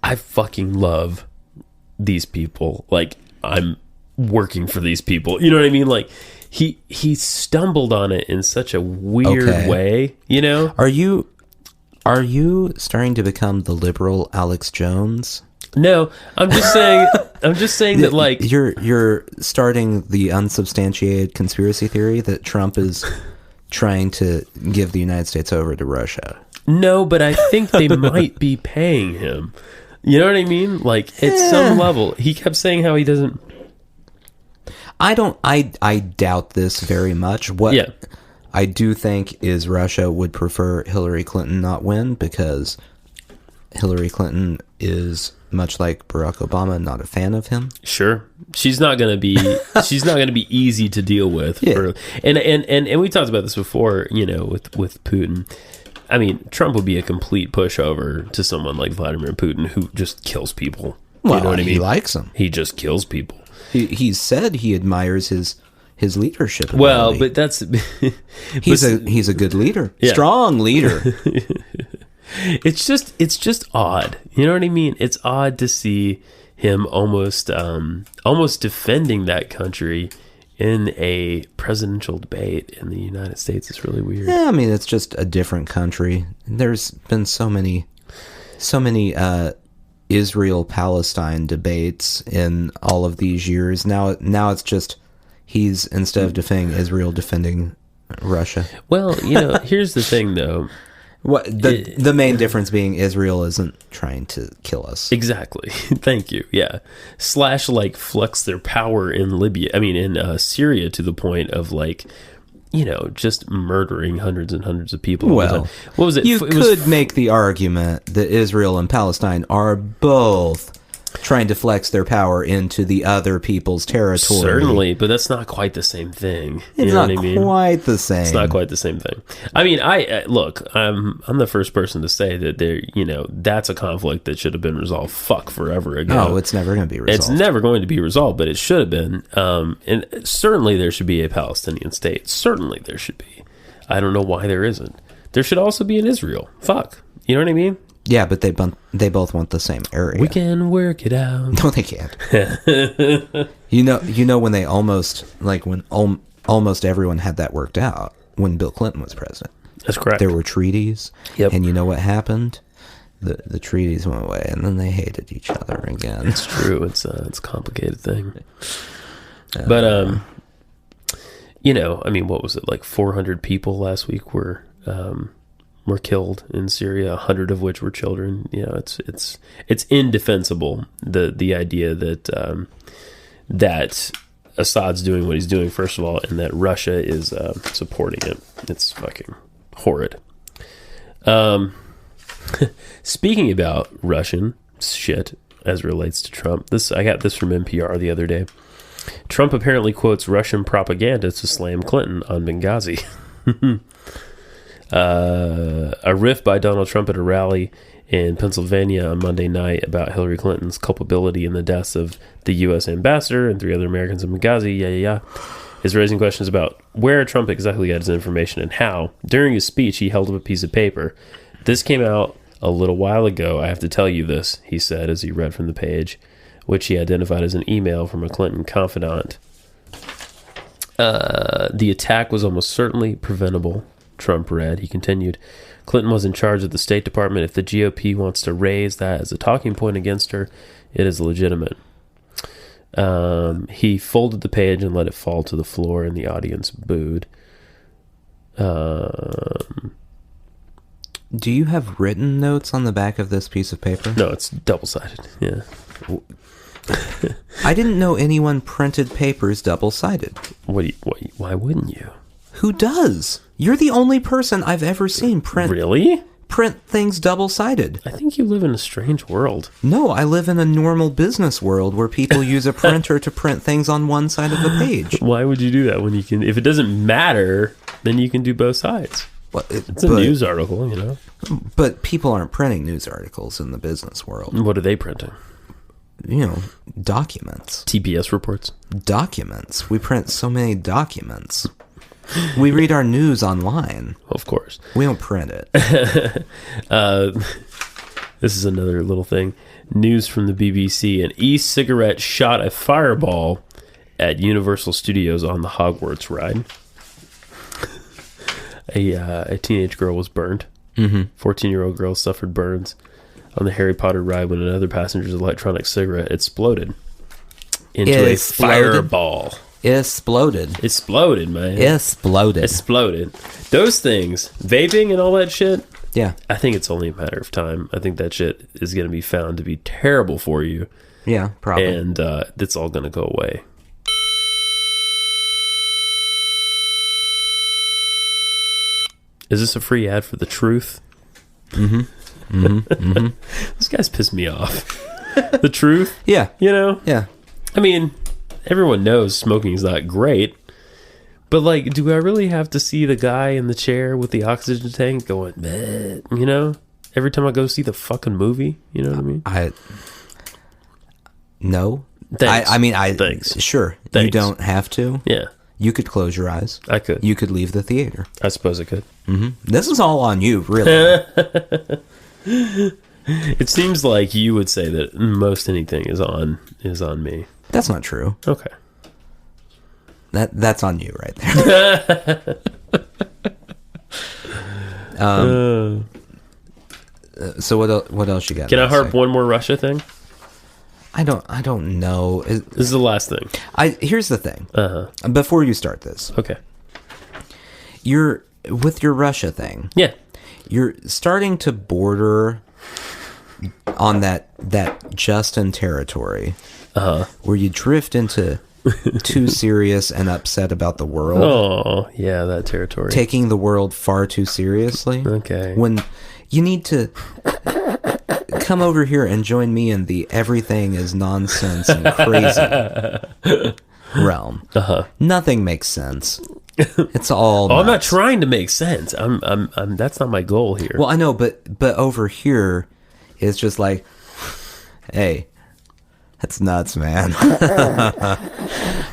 I fucking love these people. I'm working for these people. You know what I mean? He stumbled on it in such a weird way, Are you starting to become the liberal Alex Jones? No, I'm just saying that, like, you're starting the unsubstantiated conspiracy theory that Trump is trying to give the United States over to Russia. No, but I think they might be paying him. You know what I mean? Like, at some level, he kept saying how he doesn't. I doubt this very much. What I do think is Russia would prefer Hillary Clinton not win, because Hillary Clinton is, much like Barack Obama, not a fan of him. Sure, she's not going to be easy to deal with. Yeah. And we talked about this before. You know, with Putin. I mean, Trump would be a complete pushover to someone like Vladimir Putin, who just kills people. Well, you know what I mean? He likes him. He just kills people. He said he admires his leadership ability. Well, but that's he's a good leader, strong leader. It's just odd. You know what I mean? It's odd to see him almost defending that country in a presidential debate in the United States. It's really weird. Yeah, I mean, it's just a different country. There's been so many Israel-Palestine debates in all of these years. Now it's just he's, instead of defending Israel, defending Russia. Well, you know, here's the thing, though. What the main difference being Israel isn't trying to kill us. Exactly. Thank you. Yeah. / like flex their power in Syria to the point of, like, you know, just murdering hundreds and hundreds of people. Well, what was it? You could make the argument that Israel and Palestine are both trying to flex their power into the other people's territory. Certainly, but that's not quite the same thing. It's not quite the same. It's not quite the same thing. I mean, look, I'm the first person to say that there, you know, that's a conflict that should have been resolved forever ago. No, it's never going to be resolved. It's never going to be resolved, but it should have been. And certainly there should be a Palestinian state. Certainly there should be. I don't know why there isn't. There should also be an Israel. Fuck. You know what I mean? Yeah, but they both want the same area. We can work it out. No, they can't. You know when they almost everyone had that worked out when Bill Clinton was president. That's correct. There were treaties. Yep. And you know what happened? The treaties went away, and then they hated each other again. It's true. It's a complicated thing. But you know, I mean, what was it, like 400 people last week were killed in Syria, 100 of which were children. You know, it's indefensible, the idea that that Assad's doing what he's doing, first of all, and that Russia is supporting it. It's fucking horrid. Speaking about Russian shit as relates to Trump, I got this from NPR the other day. Trump apparently quotes Russian propaganda to slam Clinton on Benghazi. A riff by Donald Trump at a rally in Pennsylvania on Monday night about Hillary Clinton's culpability in the deaths of the U.S. ambassador and 3 other Americans in Benghazi, is raising questions about where Trump exactly got his information and how. During his speech, he held up a piece of paper. This came out a little while ago. I have to tell you this, he said as he read from the page, which he identified as an email from a Clinton confidant. The attack was almost certainly preventable, Trump read. He continued, Clinton was in charge of the State Department. If the GOP wants to raise that as a talking point against her, it is legitimate. He folded the page and let it fall to the floor, and the audience booed. Do you have written notes on the back of this piece of paper? No, it's double-sided. Yeah. I didn't know anyone printed papers double-sided. Why wouldn't you? Who does? You're the only person I've ever seen print things double-sided. I think you live in a strange world. No, I live in a normal business world where people use a printer to print things on one side of the page. Why would you do that when you can? If it doesn't matter, then you can do both sides. Well, it's a news article, you know. But people aren't printing news articles in the business world. What are they printing? You know, documents. TPS reports. Documents. We print so many documents. We read our news online. Of course. We don't print it. This is another little thing. News from the BBC. An e-cigarette shot a fireball at Universal Studios on the Hogwarts ride. A teenage girl was burned. 14-year-old girl suffered burns. on the Harry Potter ride when another passenger's electronic cigarette exploded into a fireball. Exploded, man. Exploded. Those things, vaping and all that shit. Yeah. I think it's only a matter of time. I think that shit is going to be found to be terrible for you. Yeah, probably. And it's all going to go away. Is this a free ad for the truth? Those guys piss me off. The truth? Yeah. You know? Yeah. I mean, everyone knows smoking is not great. But, like, do I really have to see the guy in the chair with the oxygen tank going, meh, you know? Every time I go see the fucking movie? You know what I mean? No. Thanks. Thanks. Sure. Thanks. You don't have to. Yeah. You could close your eyes. I could. You could leave the theater. I suppose I could. This is all on you, really. It seems like you would say that most anything is on me. That's not true. Okay. That's on you right there. So what else you got? Can I harp one more Russia thing? I don't know. This is the last thing. Here's the thing. Before you start this, Okay. you're with your Russia thing. Yeah. You're starting to border on that Justin territory, where you drift into too serious and upset about the world. Oh, yeah, that territory. Taking the world far too seriously. Okay. When you need to come over here and join me in the everything is nonsense and crazy realm. Nothing makes sense. It's all nuts. I'm not trying to make sense. I'm that's not my goal here. Well, I know, but over here it's just like, hey, that's nuts, man.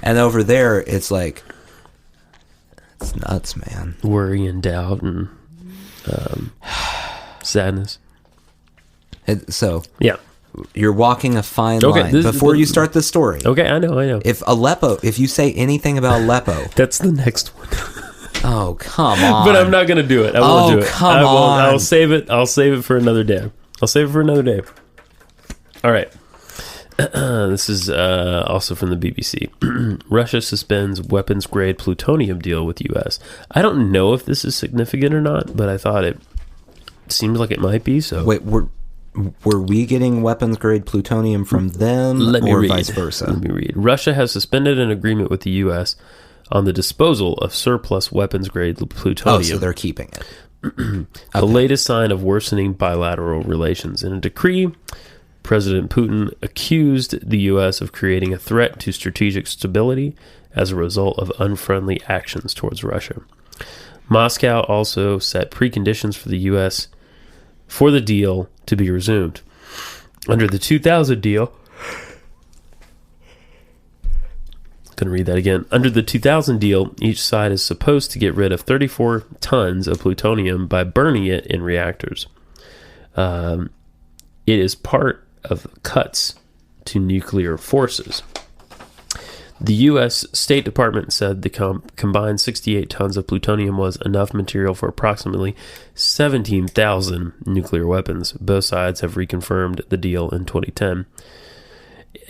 And over there it's like, it's nuts, man. Worry and doubt and sadness. So yeah, you're walking a fine line before you start the story. Okay, I know. If you say anything about Aleppo, that's the next one. Oh, come on! But I'm not going to do it. I won't do it. Come on! I'll save it. I'll save it for another day. All right. This is also from the BBC. Russia suspends weapons-grade plutonium deal with U.S. I don't know if this is significant or not, but I thought it seemed like it might be. So wait, were we getting weapons-grade plutonium from them, vice versa? Let me read. Russia has suspended an agreement with the U.S. on the disposal of surplus weapons-grade plutonium. Oh, so they're keeping it. The latest sign of worsening bilateral relations. In a decree, President Putin accused the U.S. of creating a threat to strategic stability as a result of unfriendly actions towards Russia. Moscow also set preconditions for the U.S. for the deal to be resumed. Under the 2000 deal, going to read that again. Under the 2000 deal, each side is supposed to get rid of 34 tons of plutonium by burning it in reactors. It is part of cuts to nuclear forces. The U.S. State Department said the combined 68 tons of plutonium was enough material for approximately 17,000 nuclear weapons. Both sides have reconfirmed the deal in 2010.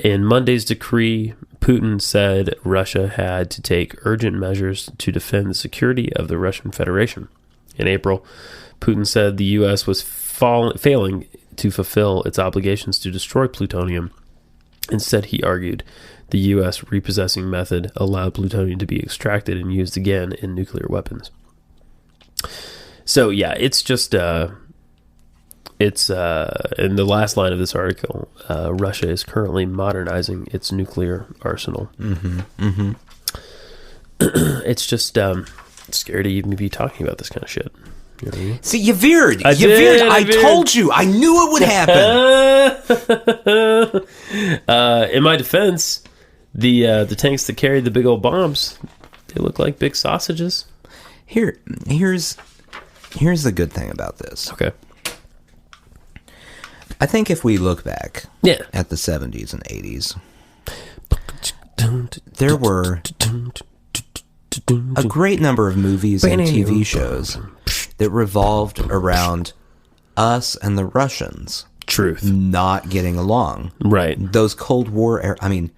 In Monday's decree, Putin said Russia had to take urgent measures to defend the security of the Russian Federation. In April, Putin said the U.S. was failing to fulfill its obligations to destroy plutonium. Instead, he argued, the U.S. repossessing method allowed plutonium to be extracted and used again in nuclear weapons. So, yeah, it's just, in the last line of this article, Russia is currently modernizing its nuclear arsenal. It's just scary to even be talking about this kind of shit. You know what I mean? See, you veered. I told you. I knew it would happen. In my defense, the tanks that carried the big old bombs, they look like big sausages. Here's the good thing about this. Okay. I think if we look back Yeah. at the 70s and 80s, there were a great number of movies and TV shows that revolved around us and the Russians Truth. not getting along. Right. Those Cold War I mean,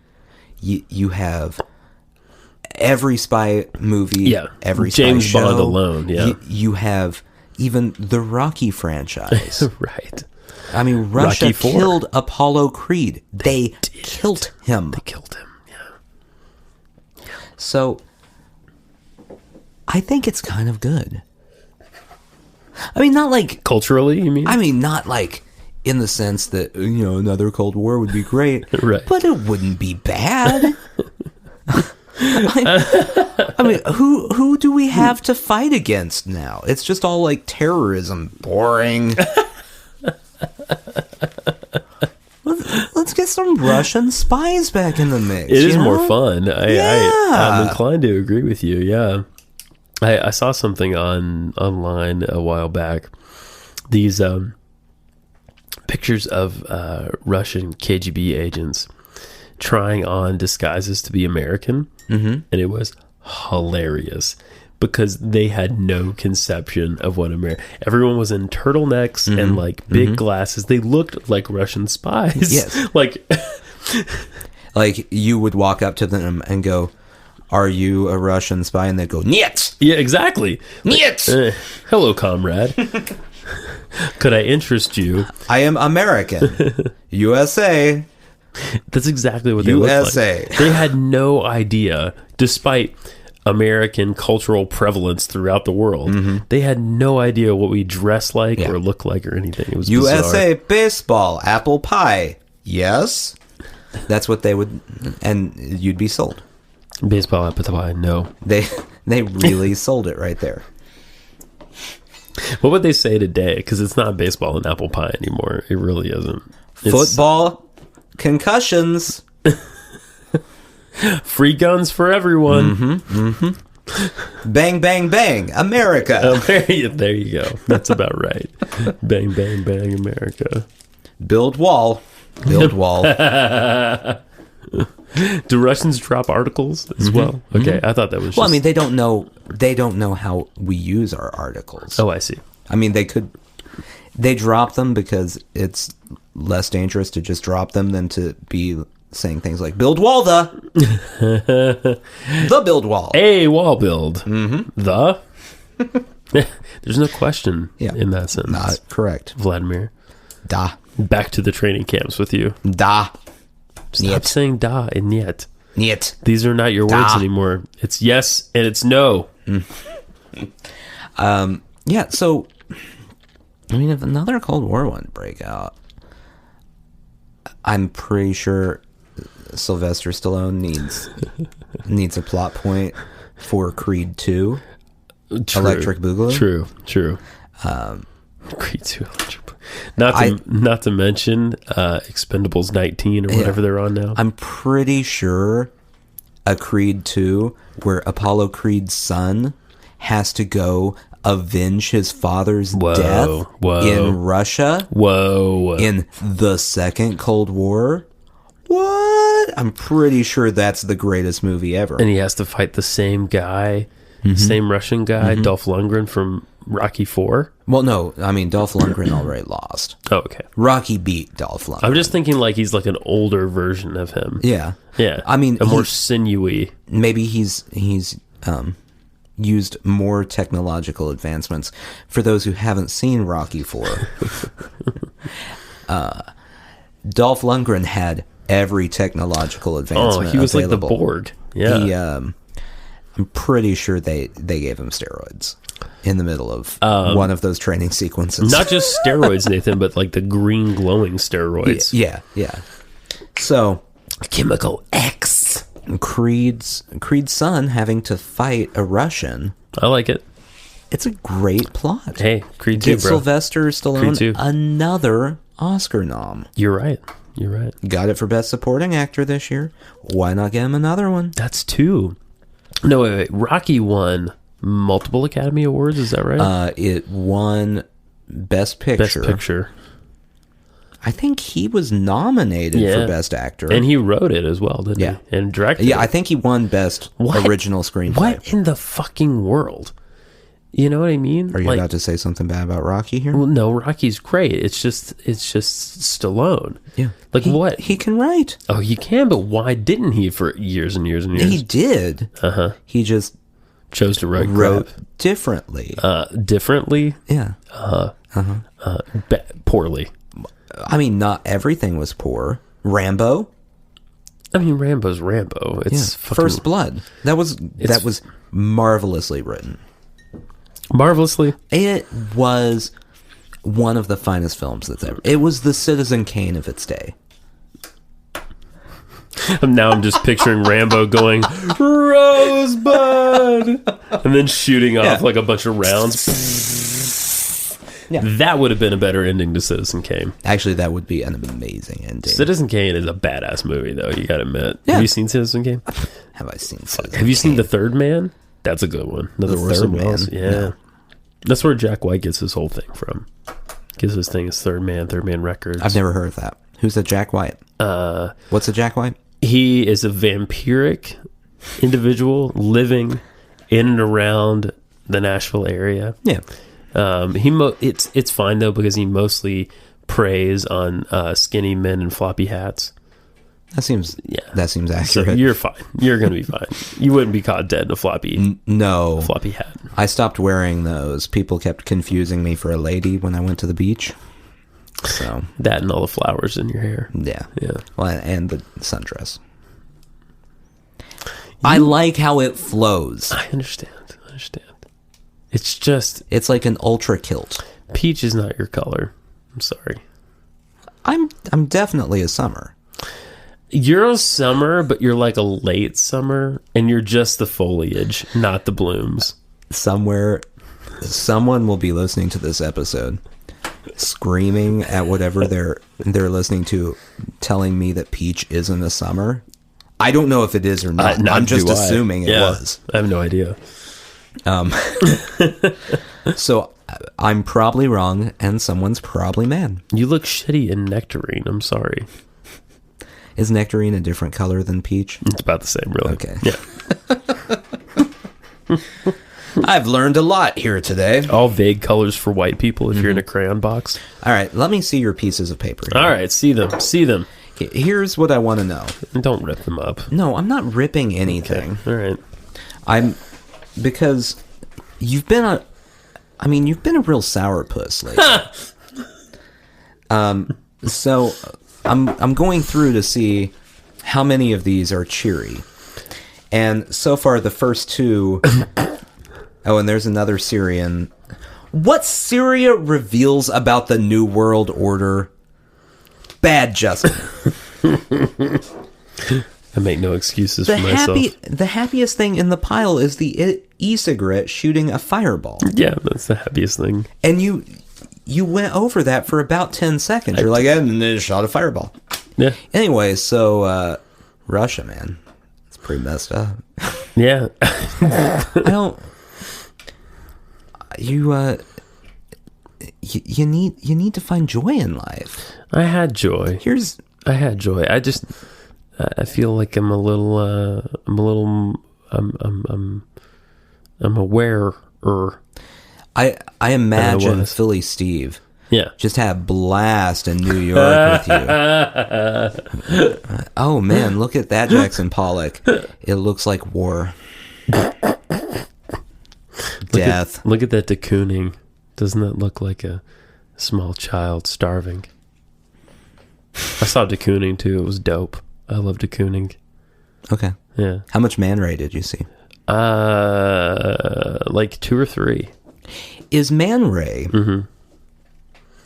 you have every spy movie, every James spy Bond show, alone, you have even the Rocky franchise. Right. I mean, Russia Rocky IV. killed Apollo Creed. They killed him. They killed him, yeah. So, I think it's kind of good. I mean, not like... Culturally, you mean? I mean, not like in the sense that, another Cold War would be great. Right. But it wouldn't be bad. I mean, who do we have to fight against now? It's just all like terrorism. Boring. Let's get some Russian spies back in the mix. It is more fun. I'm inclined to agree with you. Yeah, I saw something online a while back. These pictures of Russian KGB agents trying on disguises to be American, and it was hilarious because they had no conception of what America. Everyone was in turtlenecks and like big glasses. They looked like Russian spies. Yes. like you would walk up to them and go, "Are you a Russian spy?" And they'd go, "Niet." Yeah, exactly. Niet. Hello, comrade. Could I interest you? I am American. USA. That's exactly what they looked like. They had no idea, despite American cultural prevalence throughout the world. They had no idea what we dress like or look like or anything. It was USA bizarre. baseball, apple pie. Yes. That's what they would, and you'd be sold. Baseball, apple pie, no. They really sold it right there. What would they say today? Because it's not baseball and apple pie anymore. It really isn't. It's Football, concussions. Free guns for everyone. Bang, bang, bang, America. There you go. That's about right. Bang, bang, bang, America. Build wall. Build wall. Do Russians drop articles as well? Okay, I thought that was just... Well, I mean, they don't know how we use our articles. Oh, I see. I mean, they drop them because it's less dangerous to just drop them than to be saying things like "build wall the build wall." A wall build. The there's no question in that sentence. Not correct, Vladimir. Da. Back to the training camps with you. Da. Stop saying da and yet. Niet. These are not your words anymore. It's yes and it's no. Yeah, so I mean, if another Cold War one break out, I'm pretty sure Sylvester Stallone needs a plot point for Creed 2. True. Electric Boogaloo. True. Creed 2 Electric Boogaloo. Not to mention Expendables 19 or whatever they're on now. I'm pretty sure a Creed 2 where Apollo Creed's son has to go avenge his father's death in Russia. In the Second Cold War. What? I'm pretty sure that's the greatest movie ever. And he has to fight the same guy, same Russian guy, Dolph Lundgren from Rocky IV. Well, no, I mean, Dolph Lundgren already lost. Oh, okay. Rocky beat Dolph Lundgren. I'm just thinking like he's like an older version of him. Yeah. Yeah. I mean, a more sinewy. Maybe he's used more technological advancements. For those who haven't seen Rocky IV, Dolph Lundgren had every technological advancement. Oh, he was available. like the Borg. Yeah. He, I'm pretty sure they gave him steroids in the middle of one of those training sequences. Not just steroids, Nathan, but like the green glowing steroids. Yeah. So, Chemical X. Creed's son having to fight a Russian. I like it. It's a great plot. Hey, Creed 2, Get bro. Sylvester Stallone 2. another Oscar nom. You're right. Got it for Best Supporting Actor this year. Why not get him another one? That's 2. No, wait. Rocky won multiple Academy Awards, is that right? It won Best Picture. I think he was nominated for Best Actor. And he wrote it as well, didn't he? And directed it. I think he won Best Original Screenplay. What in the fucking world You know what I mean? Are you about to say something bad about Rocky here? Well, no, Rocky's great. It's just Stallone. Yeah. Like what? He can write. Oh, he can, but why didn't he for years and years and years? He did. He just chose to write differently. Differently? Yeah. Poorly. I mean, not everything was poor. Rambo. I mean, Rambo's Rambo. It's First Blood. That was marvelously written. Marvelously? It was one of the finest films that's ever. It was the Citizen Kane of its day. Now I'm just picturing Rambo going, Rosebud! And then shooting off like a bunch of rounds. Yeah. That would have been a better ending to Citizen Kane. Actually, that would be an amazing ending. Citizen Kane is a badass movie, though. You gotta admit. Yeah. Have you seen Citizen Kane? Have I seen Citizen Have you seen The Third Man? That's a good one. Another Orson Welles. Yeah. No. That's where Jack White gets his whole thing from. Gives his thing as Third Man Records. I've never heard of that. Who's a Jack White? What's a Jack White? He is a vampiric individual living in and around the Nashville area. Yeah. It's fine though because he mostly preys on skinny men in floppy hats. That seems accurate. So you're fine. You're gonna be fine. You wouldn't be caught dead in a floppy hat. I stopped wearing those. People kept confusing me for a lady when I went to the beach. So that and all the flowers in your hair. Yeah. Well, and the sundress. I like how it flows. I understand. It's like an ultra kilt. Peach is not your color. I'm sorry. I'm definitely a summer. You're a summer, but you're like a late summer, and you're just the foliage, not the blooms. Somewhere, someone will be listening to this episode, screaming at whatever they're listening to, telling me that Peach isn't a summer. I don't know if it is or not. I'm just assuming it was. I have no idea. So I'm probably wrong, and someone's probably mad. You look shitty in Nectarine. I'm sorry. Is Nectarine a different color than Peach? It's about the same, really. Okay. Yeah. I've learned a lot here today. All vague colors for white people if you're in a crayon box. All right, let me see your pieces of paper here. All right, see them. Okay, here's what I want to know. Don't rip them up. No, I'm not ripping anything. Okay. All right. Because you've been a real sourpuss lately. So I'm going through to see how many of these are cheery. And so far the first two and there's another Syrian. What Syria reveals about the New World Order? Bad, Justin. I make no excuses for myself. The happiest thing in the pile is the e-cigarette shooting a fireball. Yeah, that's the happiest thing. And you went over that for about 10 seconds. You're like, and then shot a fireball. Yeah. Anyway, so Russia, man, it's pretty messed up. Yeah. You need to find joy in life. I had joy. I had joy. I feel like I'm aware. I imagine Philly Steve. Yeah. Just had a blast in New York with you. Oh man, look at that Jackson Pollock. It looks like war. Death. Look at that de Kooning. Doesn't that look like a small child starving? I saw de Kooning too. It was dope. I love de Kooning. Okay. Yeah. How much Man Ray did you see? Like 2 or 3. Is Man Ray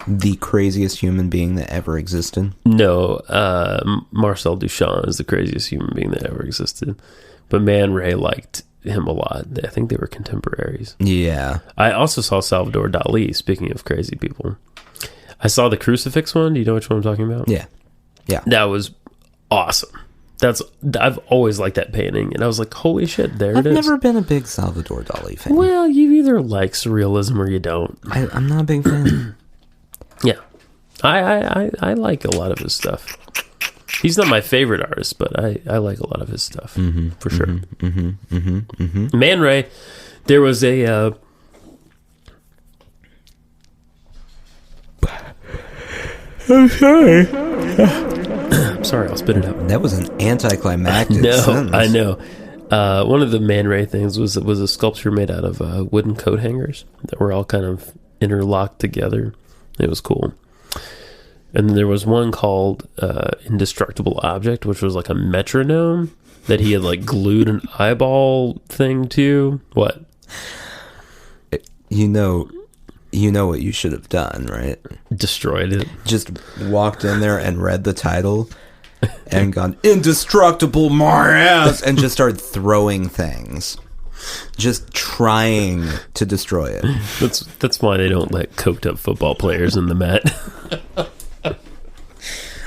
the craziest human being that ever existed? No. Marcel Duchamp is the craziest human being that ever existed. But Man Ray liked him a lot. I think they were contemporaries. Yeah. I also saw Salvador Dali, speaking of crazy people. I saw the crucifix one. Do you know which one I'm talking about? Yeah. Yeah. That was awesome. I've always liked that painting, and I was like, holy shit, it is. I've never been a big Salvador Dali fan. Well, you either like surrealism or you don't. I'm not a big fan. Yeah. I like a lot of his stuff. He's not my favorite artist, but I like a lot of his stuff, for sure. Man Ray, there was a I'm sorry. I'm sorry, I'll spit it out. That was an anticlimactic sentence. I know. One of the Man Ray things was a sculpture made out of wooden coat hangers that were all kind of interlocked together. It was cool. And then there was one called Indestructible Object, which was like a metronome that he had like glued an eyeball thing to. What? You know what you should have done, right? Destroyed it. Just walked in there and read the title and gone, indestructible my ass, and just started throwing things. Just trying to destroy it. That's why they don't let coked up football players in the Met.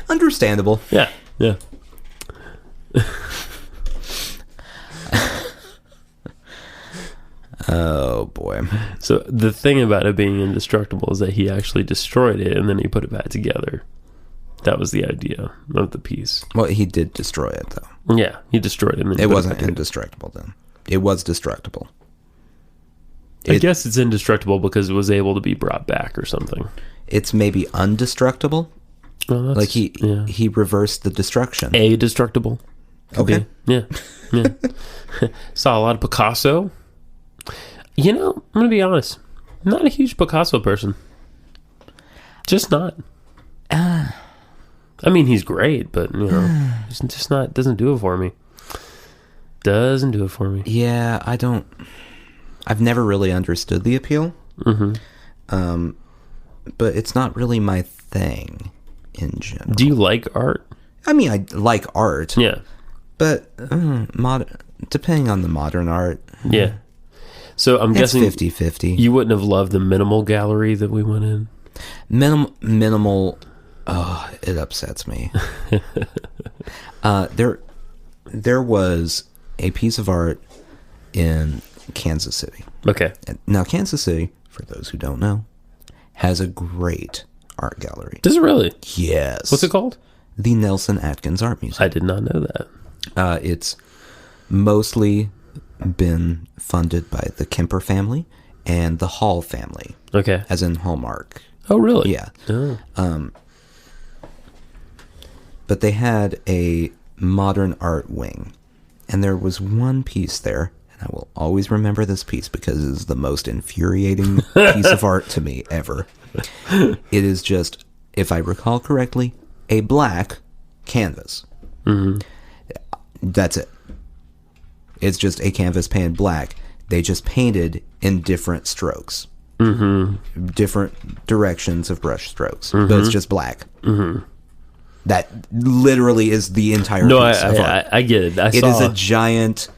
Understandable. Yeah. Oh boy. So the thing about it being indestructible is that he actually destroyed it and then he put it back together. That was the idea of the piece. Well, he did destroy it though. Yeah, he destroyed it. And then it wasn't indestructible then. It was destructible. I guess it's indestructible because it was able to be brought back or something. It's maybe undestructible. Well, like he reversed the destruction. Destructible. Okay. Yeah. Saw a lot of Picasso. You know, I'm going to be honest. I'm not a huge Picasso person. Just not. I mean, he's great, but, you know, it's just not, doesn't do it for me. Yeah, I've never really understood the appeal. Mm-hmm. But it's not really my thing in general. Do you like art? I mean, I like art. Yeah. But depending on the modern art. Yeah. So I'm guessing 50-50. You wouldn't have loved the minimal gallery that we went in? Minimal, oh, it upsets me. There was a piece of art in Kansas City. Okay. Now, Kansas City, for those who don't know, has a great art gallery. Does it really? Yes. What's it called? The Nelson Atkins Art Museum. I did not know that. It's mostly been funded by the Kemper family and the Hall family. Okay. As in Hallmark. Oh, really? Yeah. Oh. But they had a modern art wing. And there was one piece there, and I will always remember this piece because it is the most infuriating piece of art to me ever. It is just, if I recall correctly, a black canvas. Mm-hmm. That's it. It's just a canvas painted black. They just painted in different strokes. Mm-hmm. Different directions of brush strokes. Mm-hmm. But it's just black. Mm-hmm. That literally is the entire piece of art. I get it. It is a giant,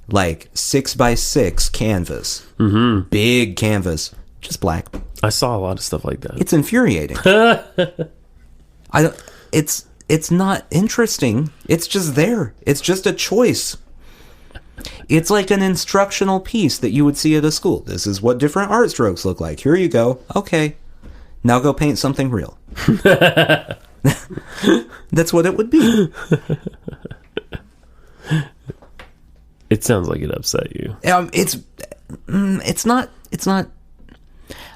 like, 6x6 canvas. Mm-hmm. Big canvas. Just black. I saw a lot of stuff like that. It's infuriating. It's not interesting. It's just there. It's just a choice. It's like an instructional piece that you would see at a school. This is what different art strokes look like. Here you go. Okay. Now go paint something real. That's what it would be. It sounds like it upset you. It's not.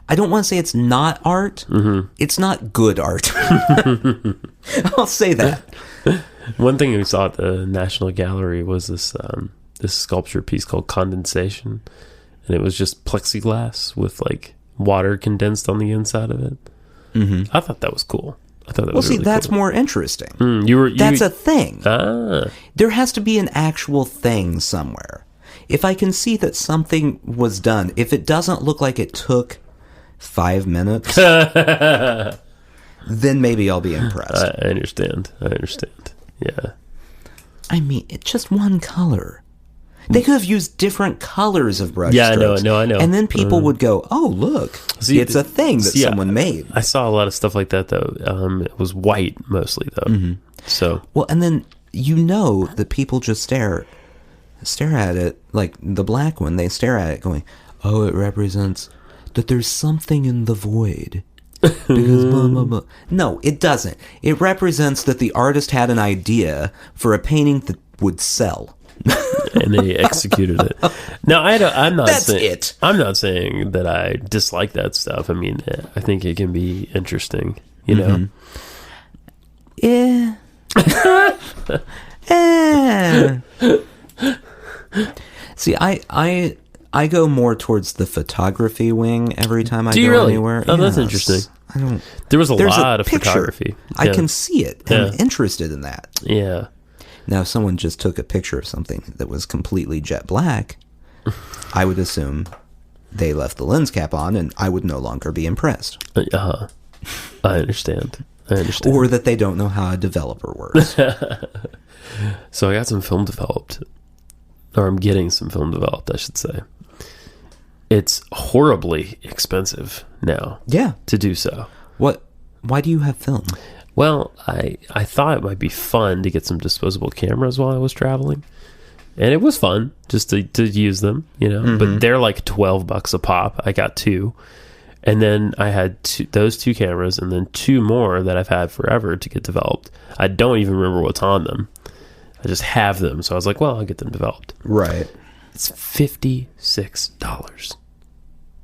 I don't want to say it's not art. Mm-hmm. It's not good art. I'll say that. One thing we saw at the National Gallery was this sculpture piece called Condensation, and it was just plexiglass with like water condensed on the inside of it. Mm-hmm. I thought that was cool. I thought that was really that's cool. More interesting. That's a thing. Ah. There has to be an actual thing somewhere. If I can see that something was done, if it doesn't look like it took 5 minutes, then maybe I'll be impressed. I understand. Yeah. I mean, it's just one color. They could have used different colors of brush strokes. Yeah, I know. And then people would go, oh, look, it's a thing that someone made. I saw a lot of stuff like that, though. It was white, mostly, though. Mm-hmm. So. Well, and then that people just stare at it, like the black one, they stare at it going, oh, it represents that there's something in the void. Because blah, blah, blah. No, it doesn't. It represents that the artist had an idea for a painting that would sell. And they executed it. Now, I'm not That's saying it. I'm not saying that I dislike that stuff. I mean, I think it can be interesting, you know? Yeah. See, I go more towards the photography wing every time I Do you go really? anywhere. Oh, that's interesting. I don't. There was There's lot of picture. photography. I can see it. I'm interested in that. Yeah. Now, if someone just took a picture of something that was completely jet black, I would assume they left the lens cap on, and I would no longer be impressed. I understand. Or that they don't know how a developer works. So I got some film developed. Or I'm getting some film developed, I should say. It's horribly expensive now. Yeah. To do so. Why do you have film? Well, I thought it might be fun to get some disposable cameras while I was traveling. And it was fun just to use them, you know. But they're like $12 a pop. I got 2. And then I had those 2 cameras and then 2 more that I've had forever to get developed. I don't even remember what's on them. I just have them. So I was like, well, I'll get them developed. Right. It's $56.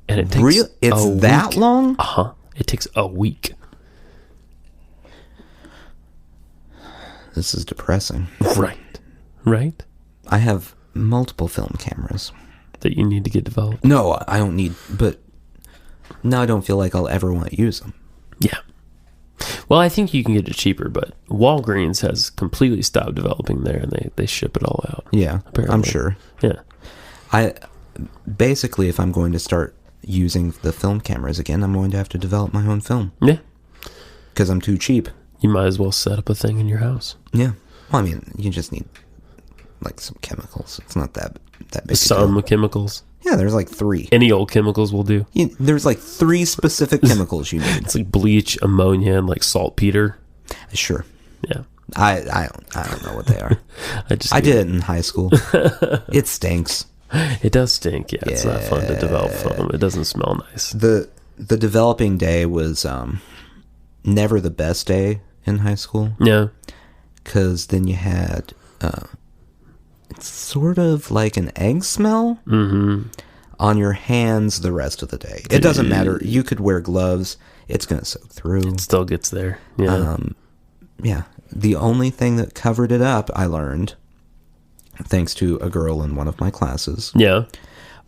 And it takes It's that long? Uh-huh. It takes a week. This is depressing. Right? I have multiple film cameras. That you need to get developed. No, I don't need, but now I don't feel like I'll ever want to use them. Yeah. Well, I think you can get it cheaper, but Walgreens has completely stopped developing there, and they ship it all out. Yeah, apparently. I'm sure. Yeah. Basically, if I'm going to start using the film cameras again, I'm going to have to develop my own film. Yeah. Because I'm too cheap. You might as well set up a thing in your house. Yeah. Well, I mean, you just need like some chemicals. It's not that big. Some chemicals. Yeah, there's like 3. Any old chemicals will do. There's like 3 specific chemicals you need. It's like bleach, ammonia, and like saltpeter. Sure. Yeah. I don't know what they are. I did it in high school. It stinks. It does stink. Yeah, it's not fun to develop film. It doesn't smell nice. The developing day was never the best day in high school. Yeah. Because then you had it's sort of like an egg smell on your hands the rest of the day. It doesn't matter. You could wear gloves. It's going to soak through. It still gets there. Yeah. Yeah. The only thing that covered it up, I learned, thanks to a girl in one of my classes,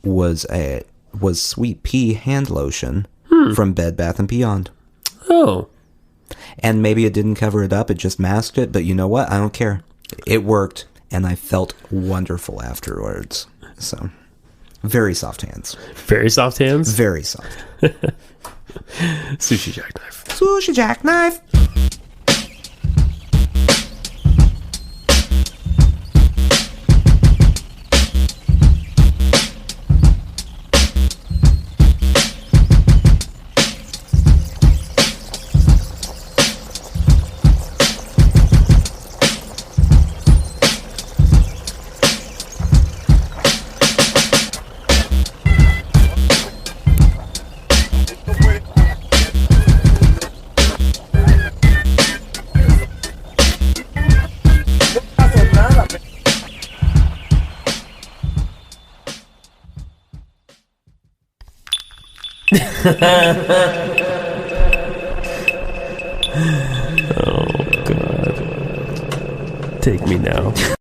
was Sweet Pea hand lotion from Bed Bath & Beyond. Oh. And maybe it didn't cover it up, it just masked it, but you know what? I don't care. It worked, and I felt wonderful afterwards. So, very soft hands. Very soft hands? Very soft. Sushi jackknife. Sushi jackknife! Oh, God. Take me now.